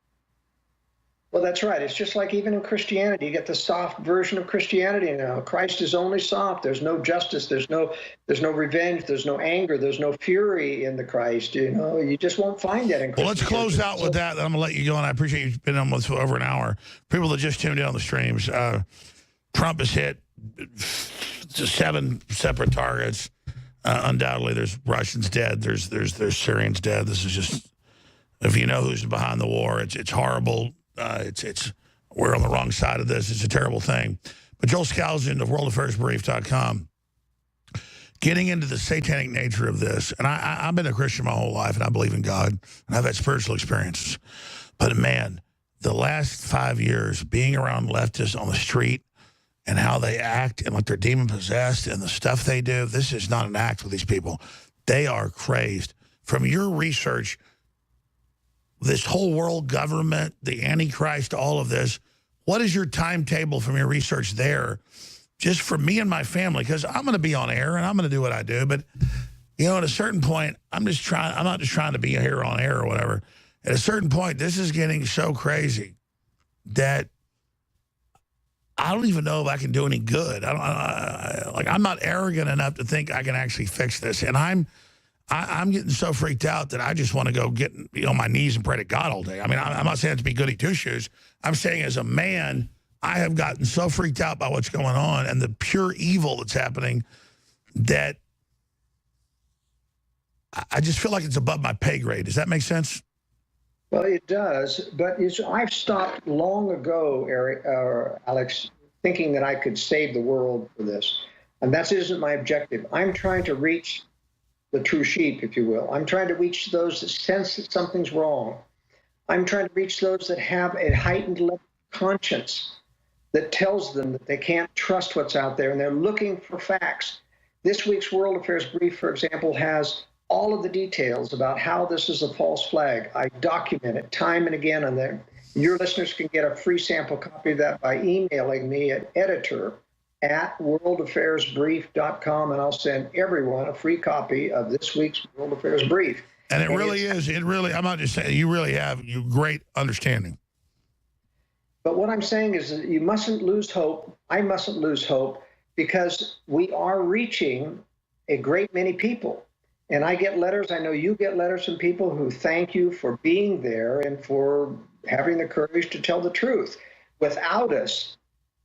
Well, that's right. It's just like even in Christianity, you get the soft version of Christianity now. Christ is only soft. There's no justice. There's no revenge. There's no anger. There's no fury in the Christ. You know, you just won't find that in Christianity. Well, let's close out with that. I'm going to let you go, and I appreciate you've been on with for over an hour. People that just tuned in on the streams, Trump has hit 7 separate targets. Undoubtedly, there's Russians dead. There's Syrians dead. This is just, if you know who's behind the war, it's horrible. We're on the wrong side of this. It's a terrible thing. But Joel Skousen of worldaffairsbrief.com, getting into the satanic nature of this, and I've been a Christian my whole life, and I believe in God, and I've had spiritual experiences. But man, the last 5 years, being around leftists on the street and how they act and like they're demon-possessed and the stuff they do, this is not an act with these people. They are crazed. From your research, this whole world government, the Antichrist, all of this, what is your timetable from your research there? Just for me and my family, because I'm going to be on air and I'm going to do what I do. But, you know, at a certain point, I'm not just trying to be here on air or whatever. At a certain point, this is getting so crazy that I don't even know if I can do any good. I'm not arrogant enough to think I can actually fix this. And I'm getting so freaked out that I just want to go get on my knees and pray to God all day. I mean, I'm not saying to be goody two-shoes. I'm saying as a man, I have gotten so freaked out by what's going on and the pure evil that's happening that I just feel like it's above my pay grade. Does that make sense? Well, it does, but I've stopped long ago, Alex, thinking that I could save the world for this. And that isn't my objective. I'm trying to reach the true sheep, if you will. I'm trying to reach those that sense that something's wrong. I'm trying to reach those that have a heightened level of conscience that tells them that they can't trust what's out there, and they're looking for facts. This week's World Affairs Brief, for example, has all of the details about how this is a false flag. I document it time and again on there. Your listeners can get a free sample copy of that by emailing me at editor@worldaffairsbrief.com, and I'll send everyone a free copy of this week's World Affairs Brief. And it really is, I'm not just saying, you really have great understanding. But what I'm saying is that you mustn't lose hope. I mustn't lose hope, because we are reaching a great many people. And I get letters, I know you get letters from people who thank you for being there and for having the courage to tell the truth. Without us,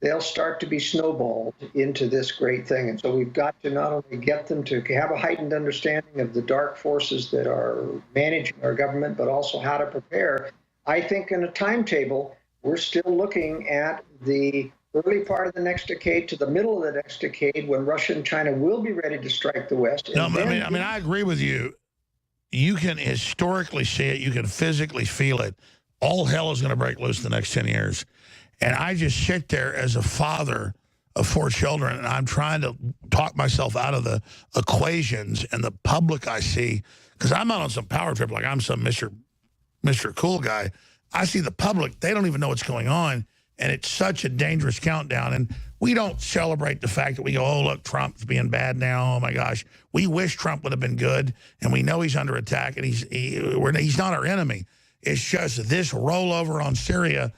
they'll start to be snowballed into this great thing. And so we've got to not only get them to have a heightened understanding of the dark forces that are managing our government, but also how to prepare. I think in a timetable, we're still looking at the early part of the next decade to the middle of the next decade when Russia and China will be ready to strike the West. No, I mean, I agree with you. You can historically see it. You can physically feel it. All hell is going to break loose in the next 10 years. And I just sit there as a father of 4 children, and I'm trying to talk myself out of the equations and the public I see, because I'm not on some power trip like I'm some Mr. Cool guy. I see the public. They don't even know what's going on. And it's such a dangerous countdown. And we don't celebrate the fact that we go, oh, look, Trump's being bad now. Oh, my gosh. We wish Trump would have been good. And we know he's under attack. And he's not our enemy. It's just this rollover on Syria,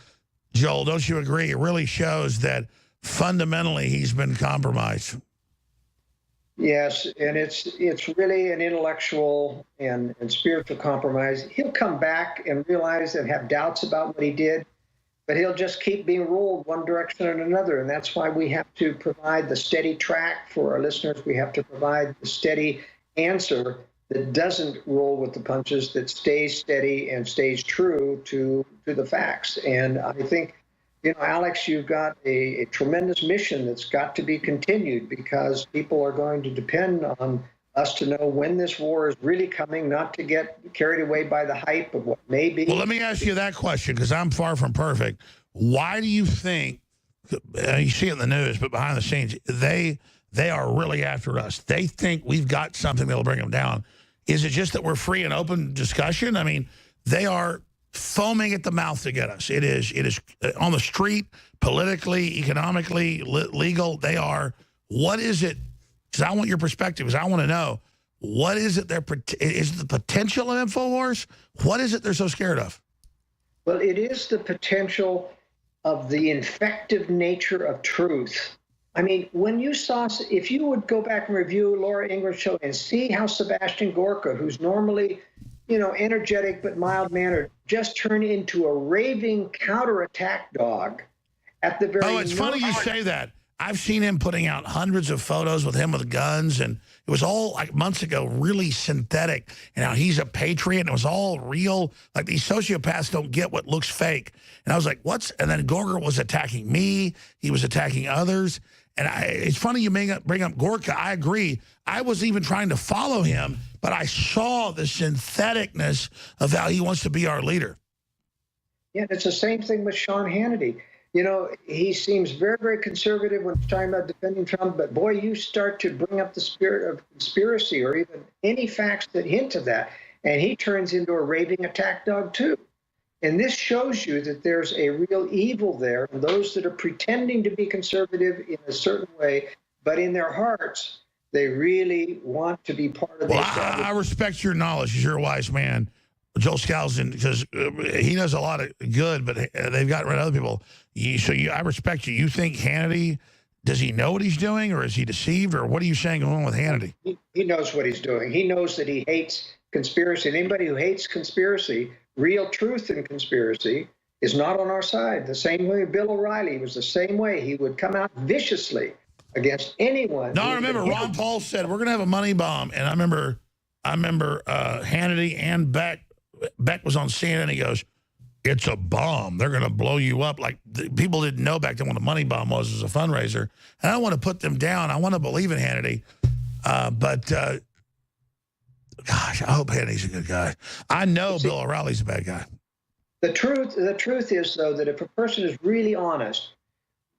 Joel, don't you agree? It really shows that fundamentally he's been compromised. Yes, and it's really an intellectual and spiritual compromise. He'll come back and realize and have doubts about what he did, but he'll just keep being ruled one direction or another. And that's why we have to provide the steady track for our listeners. We have to provide the steady answer that doesn't roll with the punches, that stays steady and stays true to the facts. And I think, you know, Alex, you've got a tremendous mission that's got to be continued, because people are going to depend on us to know when this war is really coming, not to get carried away by the hype of what may be. Well, let me ask you that question, because I'm far from perfect. Why do you think, you see it in the news, but behind the scenes, they are really after us? They think we've got something that'll bring them down. Is it just that we're free and open discussion? I mean, they are foaming at the mouth to get us. It is on the street, politically, economically, legal. They are. What is it? Because I want your perspective, because I want to know, what is it is the potential of InfoWars? What is it they're so scared of? Well, it is the potential of the infective nature of truth. I mean, when you saw, if you would go back and review Laura Ingraham's show and see how Sebastian Gorka, who's normally, you know, energetic but mild-mannered, just turned into a raving counterattack dog at the very... Oh, it's funny you say that. I've seen him putting out hundreds of photos with him with guns, and it was all, like, months ago, really synthetic. And now he's a patriot, and it was all real. Like, these sociopaths don't get what looks fake. And I was like, what's... And then Gorka was attacking me. He was attacking others. And it's funny you bring up Gorka. I agree. I was even trying to follow him, but I saw the syntheticness of how he wants to be our leader. Yeah, it's the same thing with Sean Hannity. You know, he seems very, very conservative when he's talking about defending Trump, but boy, you start to bring up the spirit of conspiracy or even any facts that hint to that, and he turns into a raving attack dog too. And this shows you that there's a real evil there, and those that are pretending to be conservative in a certain way, but in their hearts, they really want to be part of the establishment. I respect your knowledge, because you're a wise man, Joel Skousen, because he does a lot of good, but they've got rid of other people. I respect you. You think Hannity, does he know what he's doing, or is he deceived, or what are you saying going on with Hannity? He knows what he's doing. He knows that he hates conspiracy. And anybody who hates conspiracy, real truth in conspiracy, is not on our side. The same way Bill O'Reilly was the same way. He would come out viciously against anyone. No, I remember Ron Paul said, we're going to have a money bomb. And I remember Hannity and Beck was on CNN. He goes, it's a bomb. They're going to blow you up. Like, people didn't know back then what a money bomb was as a fundraiser. And I don't want to put them down. I want to believe in Hannity. Gosh, I hope Hannity's a good guy. I know Bill O'Reilly's a bad guy. The truth is, though, that if a person is really honest,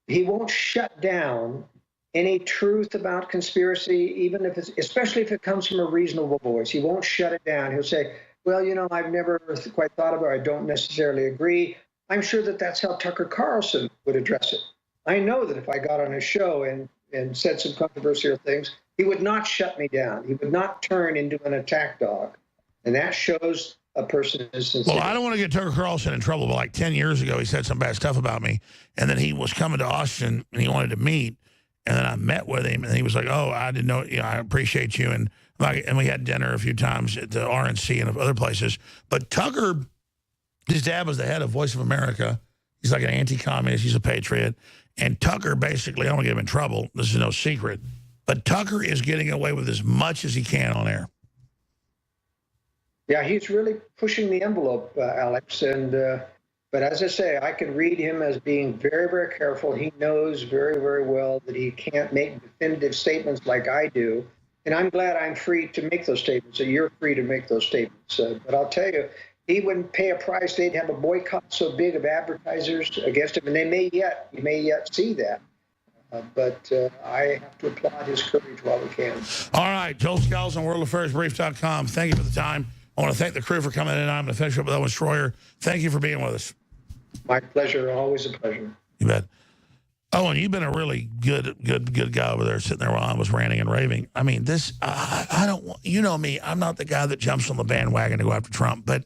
he won't shut down any truth about conspiracy, even if it's, especially if it comes from a reasonable voice. He won't shut it down. He'll say, well, you know, I've never quite thought about it. I don't necessarily agree. I'm sure that that's how Tucker Carlson would address it. I know that if I got on his show and said some controversial things, he would not shut me down. He would not turn into an attack dog. And that shows a person is sincere. Well, I don't want to get Tucker Carlson in trouble, but like 10 years ago, he said some bad stuff about me. And then he was coming to Austin, and he wanted to meet. And then I met with him, and he was like, oh, I didn't know, you know, I appreciate you. And we had dinner a few times at the RNC and other places. But Tucker, his dad was the head of Voice of America. He's like an anti-communist. He's a patriot. And Tucker basically, I don't want to get him in trouble. This is no secret. But Tucker is getting away with as much as he can on air. Yeah, he's really pushing the envelope, Alex. And but as I say, I can read him as being very, very careful. He knows very, very well that he can't make definitive statements like I do. And I'm glad I'm free to make those statements, so you're free to make those statements. But I'll tell you, he wouldn't pay a price. They'd have a boycott so big of advertisers against him, and you may yet see that. But I have to applaud his courage while we can. All right, Joel Skousen, worldaffairsbrief.com. Thank you for the time. I want to thank the crew for coming in. I'm going to finish up with Owen Schroyer. Thank you for being with us. My pleasure. Always a pleasure. You bet. Owen, you've been a really good guy over there sitting there while I was ranting and raving. I mean, this, I don't want, you know me, I'm not the guy that jumps on the bandwagon to go after Trump, but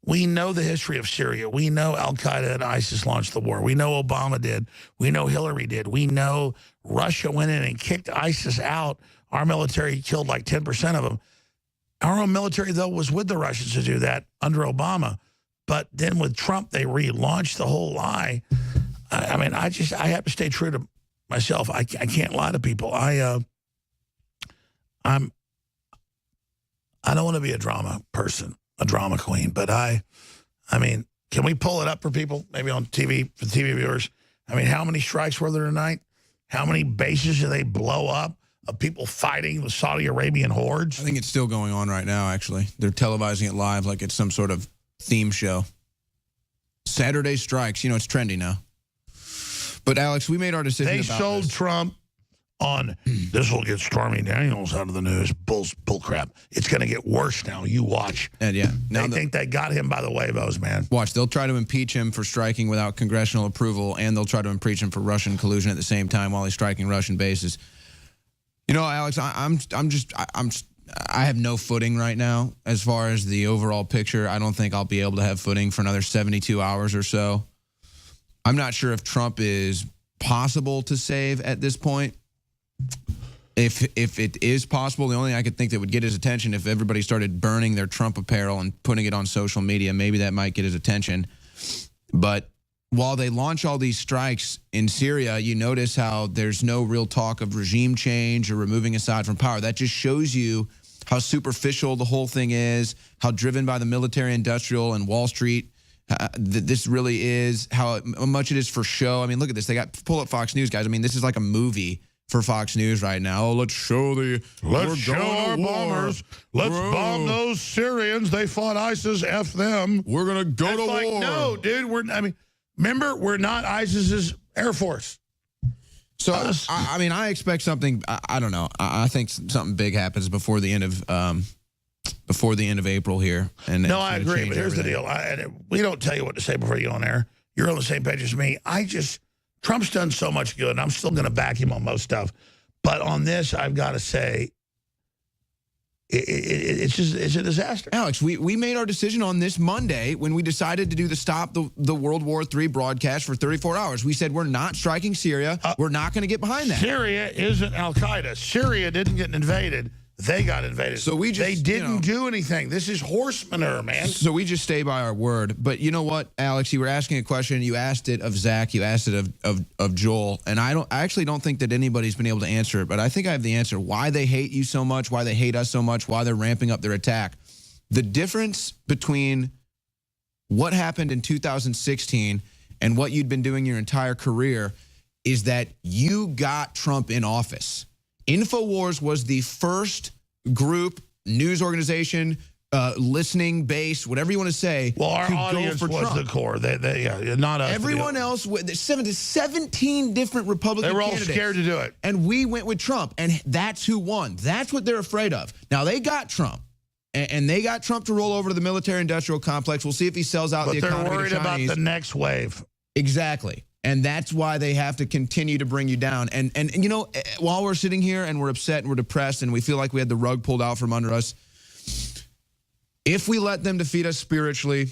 we know the history of Syria. We know Al-Qaeda and ISIS launched the war. We know Obama did. We know Hillary did. We know Russia went in and kicked ISIS out. Our military killed like 10% of them. Our own military, though, was with the Russians to do that under Obama. But then with Trump, they relaunched the whole lie. I mean, I have to stay true to myself. I can't lie to people. I don't want to be a drama person, a drama queen, but I mean, can we pull it up for people, maybe on TV, for TV viewers? I mean, how many strikes were there tonight? How many bases did they blow up of people fighting the Saudi Arabian hordes? I think it's still going on right now, actually. They're televising it live like it's some sort of theme show. Saturday strikes, you know, it's trendy now. But, Alex, we made our decision about sold this. Trump on, this will get Stormy Daniels out of the news. Bull crap. It's going to get worse now. You watch. And, yeah. Now they think they got him by the Huevos, man. Watch. They'll try to impeach him for striking without congressional approval, and they'll try to impeach him for Russian collusion at the same time while he's striking Russian bases. You know, Alex, I have no footing right now as far as the overall picture. I don't think I'll be able to have footing for another 72 hours or so. I'm not sure if Trump is possible to save at this point. If it is possible, the only thing I could think that would get his attention if everybody started burning their Trump apparel and putting it on social media, maybe that might get his attention. But while they launch all these strikes in Syria, you notice how there's no real talk of regime change or removing Assad from power. That just shows you how superficial the whole thing is, how driven by the military industrial and Wall Street this really is, how much it is for show. I mean, look at this. They got, pull up Fox News, guys. I mean, this is like a movie for Fox News right now. Oh, let's show our bombers. Let's bomb those Syrians. They fought ISIS. F them. We're going to go to war. No, dude. Remember, we're not ISIS's Air Force. So, I mean, I expect something, I don't know. I think something big happens before the end of April here. And no, I agree, but here's the deal. We don't tell you what to say before you go on there. You're on the same page as me. Trump's done so much good, and I'm still going to back him on most stuff. But on this, I've got to say, it's a disaster. Alex, we made our decision on this Monday when we decided to do the Stop the World War III broadcast for 34 hours. We said we're not striking Syria. We're not going to get behind that. Syria isn't Al-Qaeda. Syria didn't get invaded. They got invaded. So they didn't do anything. This is horse manure, man. So we just stay by our word. But you know what, Alex? You were asking a question. You asked it of Zach. You asked it of Joel. And I actually don't think that anybody's been able to answer it. But I think I have the answer. Why they hate you so much? Why they hate us so much? Why they're ramping up their attack? The difference between what happened in 2016 and what you'd been doing your entire career is that you got Trump in office. InfoWars was the first group, news organization, listening base, whatever you want to say. Well, our audience was Trump. The core. Not us. Everyone else, 17 different Republican candidates. They were all candidates, scared to do it. And we went with Trump, and that's who won. That's what they're afraid of. Now, they got Trump, and they got Trump to roll over to the military-industrial complex. We'll see if he sells out the economy to Chinese. But they're worried about the next wave. Exactly. And that's why they have to continue to bring you down. And you know, while we're sitting here and we're upset and we're depressed and we feel like we had the rug pulled out from under us, if we let them defeat us spiritually,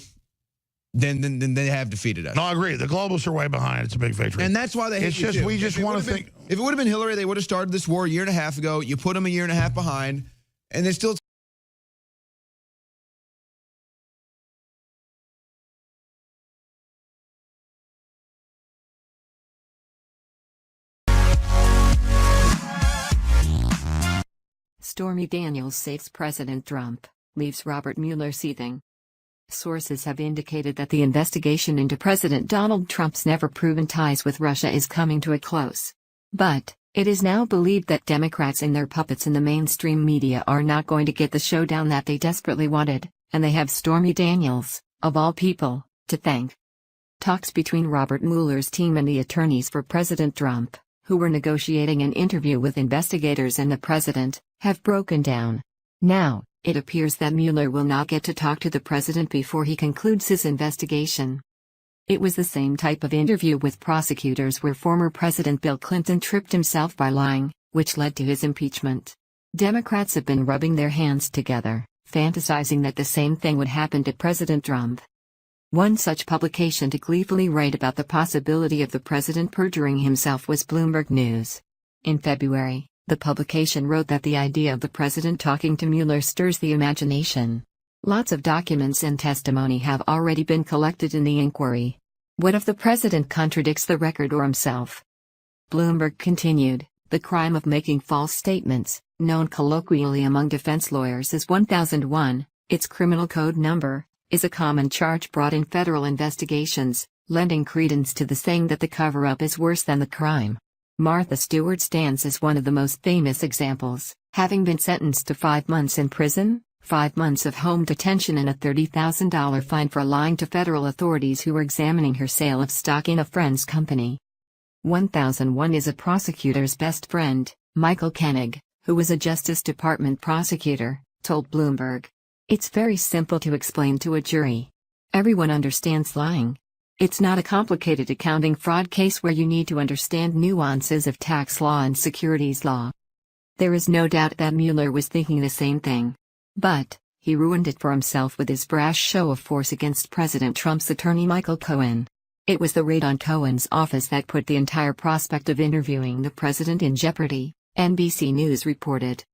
then they have defeated us. No, I agree. The globalists are way behind. It's a big victory. And that's why they hate it's you just too. We just want to think. If it would have been Hillary, they would have started this war a year and a half ago. You put them a year and a half behind, and they still... Stormy Daniels saves President Trump, leaves Robert Mueller seething. Sources have indicated that the investigation into President Donald Trump's never-proven ties with Russia is coming to a close. But it is now believed that Democrats and their puppets in the mainstream media are not going to get the showdown that they desperately wanted, and they have Stormy Daniels, of all people, to thank. Talks between Robert Mueller's team and the attorneys for President Trump, who were negotiating an interview with investigators and the president, have broken down. Now, it appears that Mueller will not get to talk to the president before he concludes his investigation. It was the same type of interview with prosecutors where former President Bill Clinton tripped himself by lying, which led to his impeachment. Democrats have been rubbing their hands together, fantasizing that the same thing would happen to President Trump. One such publication to gleefully write about the possibility of the president perjuring himself was Bloomberg News. In February, the publication wrote that the idea of the president talking to Mueller stirs the imagination. Lots of documents and testimony have already been collected in the inquiry. What if the president contradicts the record or himself? Bloomberg continued, the crime of making false statements, known colloquially among defense lawyers as 1001, its criminal code number, is a common charge brought in federal investigations, lending credence to the saying that the cover-up is worse than the crime. Martha Stewart stands as one of the most famous examples, having been sentenced to 5 months in prison, 5 months of home detention and a $30,000 fine for lying to federal authorities who were examining her sale of stock in a friend's company. 1001 is a prosecutor's best friend, Michael Koenig, who was a Justice Department prosecutor, told Bloomberg. It's very simple to explain to a jury. Everyone understands lying. It's not a complicated accounting fraud case where you need to understand nuances of tax law and securities law. There is no doubt that Mueller was thinking the same thing. But he ruined it for himself with his brash show of force against President Trump's attorney Michael Cohen. It was the raid on Cohen's office that put the entire prospect of interviewing the president in jeopardy, NBC News reported.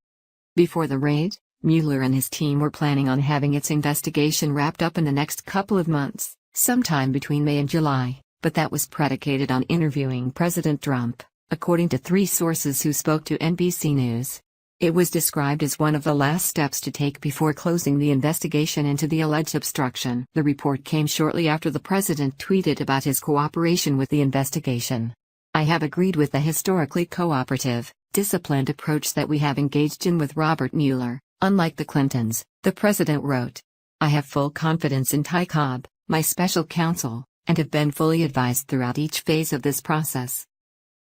Before the raid, Mueller and his team were planning on having its investigation wrapped up in the next couple of months, sometime between May and July. but that was predicated on interviewing President Trump, according to 3 sources who spoke to NBC News. It was described as one of the last steps to take before closing the investigation into the alleged obstruction. The report came shortly after the president tweeted about his cooperation with the investigation. I have agreed with the historically cooperative, disciplined approach that we have engaged in with Robert Mueller, unlike the Clintons, the president wrote. I have full confidence in Ty Cobb, my special counsel, and have been fully advised throughout each phase of this process.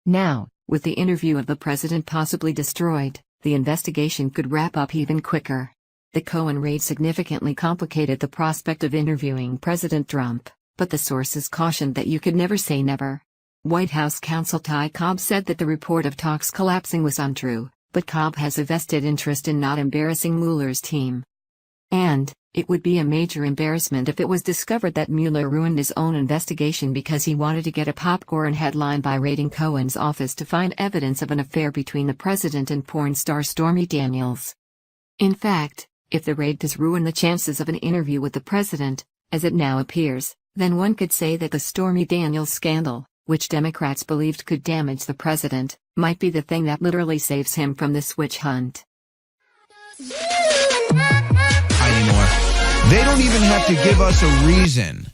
Now, with the interview of the president possibly destroyed, the investigation could wrap up even quicker. The Cohen raid significantly complicated the prospect of interviewing President Trump, but the sources cautioned that you could never say never. White House counsel Ty Cobb said that the report of talks collapsing was untrue, but Cobb has a vested interest in not embarrassing Mueller's team. And, it would be a major embarrassment if it was discovered that Mueller ruined his own investigation because he wanted to get a popcorn headline by raiding Cohen's office to find evidence of an affair between the president and porn star Stormy Daniels. In fact, if the raid does ruin the chances of an interview with the president, as it now appears, then one could say that the Stormy Daniels scandal, which Democrats believed could damage the president, might be the thing that literally saves him from this witch hunt. Anymore. They don't even have to give us a reason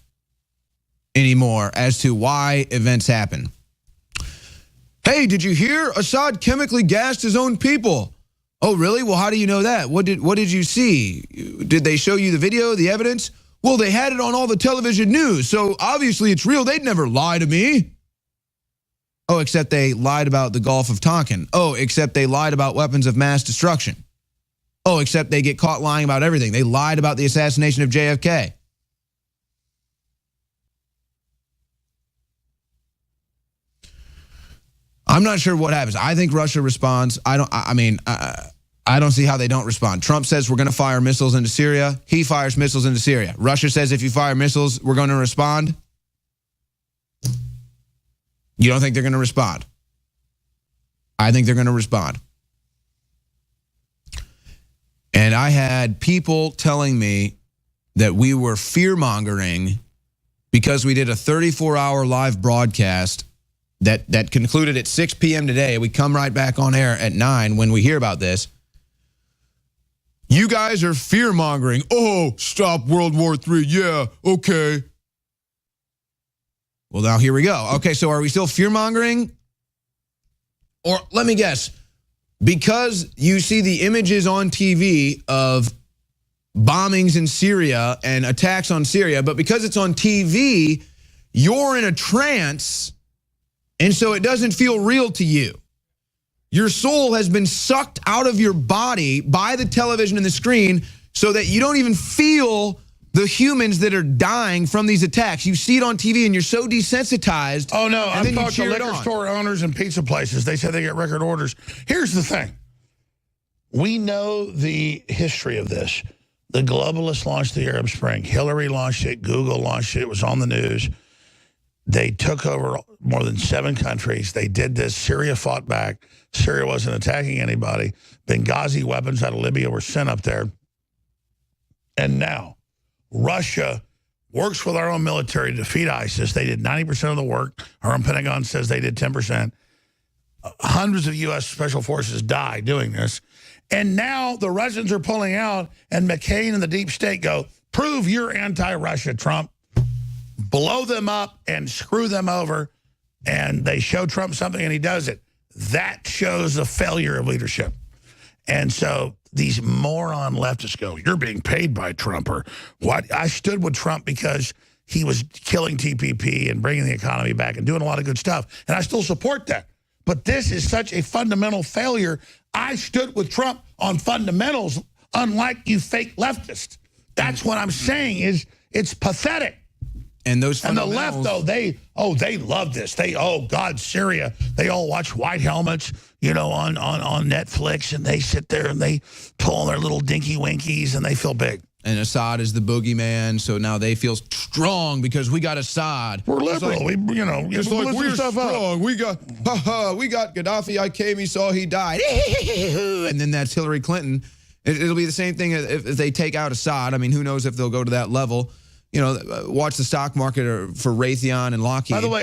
anymore as to why events happen. Hey, did you hear Assad chemically gassed his own people? Oh, really? Well, how do you know that? What did you see? Did they show you the video, the evidence? Well, they had it on all the television news, so obviously it's real. They'd never lie to me. Oh, except they lied about the Gulf of Tonkin. Oh, except they lied about weapons of mass destruction. Oh, except they get caught lying about everything. They lied about the assassination of JFK. I'm not sure what happens. I think Russia responds. I don't see how they don't respond. Trump says we're going to fire missiles into Syria. He fires missiles into Syria. Russia says if you fire missiles, we're going to respond. You don't think they're going to respond? I think they're going to respond. And I had people telling me that we were fear-mongering because we did a 34-hour live broadcast that concluded at 6 p.m. today. We come right back on air at 9 when we hear about this. You guys are fear-mongering. Oh, stop World War III. Yeah, okay. Well, now here we go. Okay, so are we still fear-mongering? Or let me guess. Because you see the images on TV of bombings in Syria and attacks on Syria, but because it's on TV, you're in a trance, and so it doesn't feel real to you. Your soul has been sucked out of your body by the television and the screen so that you don't even feel the humans that are dying from these attacks. You see it on TV and you're so desensitized. Oh, no, I've talked to liquor store owners and pizza places. They say they get record orders. Here's the thing. We know the history of this. The globalists launched the Arab Spring. Hillary launched it. Google launched it. It was on the news. They took over more than 7 countries. They did this. Syria fought back. Syria wasn't attacking anybody. Benghazi weapons out of Libya were sent up there. And now Russia works with our own military to defeat ISIS. They did 90% of the work. Our own Pentagon says they did 10%. Hundreds of U.S. Special Forces died doing this. And now the Russians are pulling out, and McCain and the deep state go, prove you're anti-Russia, Trump. Blow them up and screw them over. And they show Trump something, and he does it. That shows a failure of leadership. And so these moron leftists go, you're being paid by Trump, or what? I stood with Trump because he was killing TPP and bringing the economy back and doing a lot of good stuff. And I still support that. But this is such a fundamental failure. I stood with Trump on fundamentals, unlike you fake leftists. That's what I'm saying is it's pathetic. And those and the left, though, they love this. Oh, God, Syria. They all watch White Helmets, you know, on Netflix, and they sit there and they pull their little dinky winkies and they feel big. And Assad is the boogeyman, so now they feel strong because we got Assad. We're liberal. Like, It's like we're strong. We got Gaddafi. I came, he saw, he died. And then that's Hillary Clinton. It'll be the same thing if they take out Assad. I mean, who knows if they'll go to that level. watch the stock market for Raytheon and Lockheed. By the way,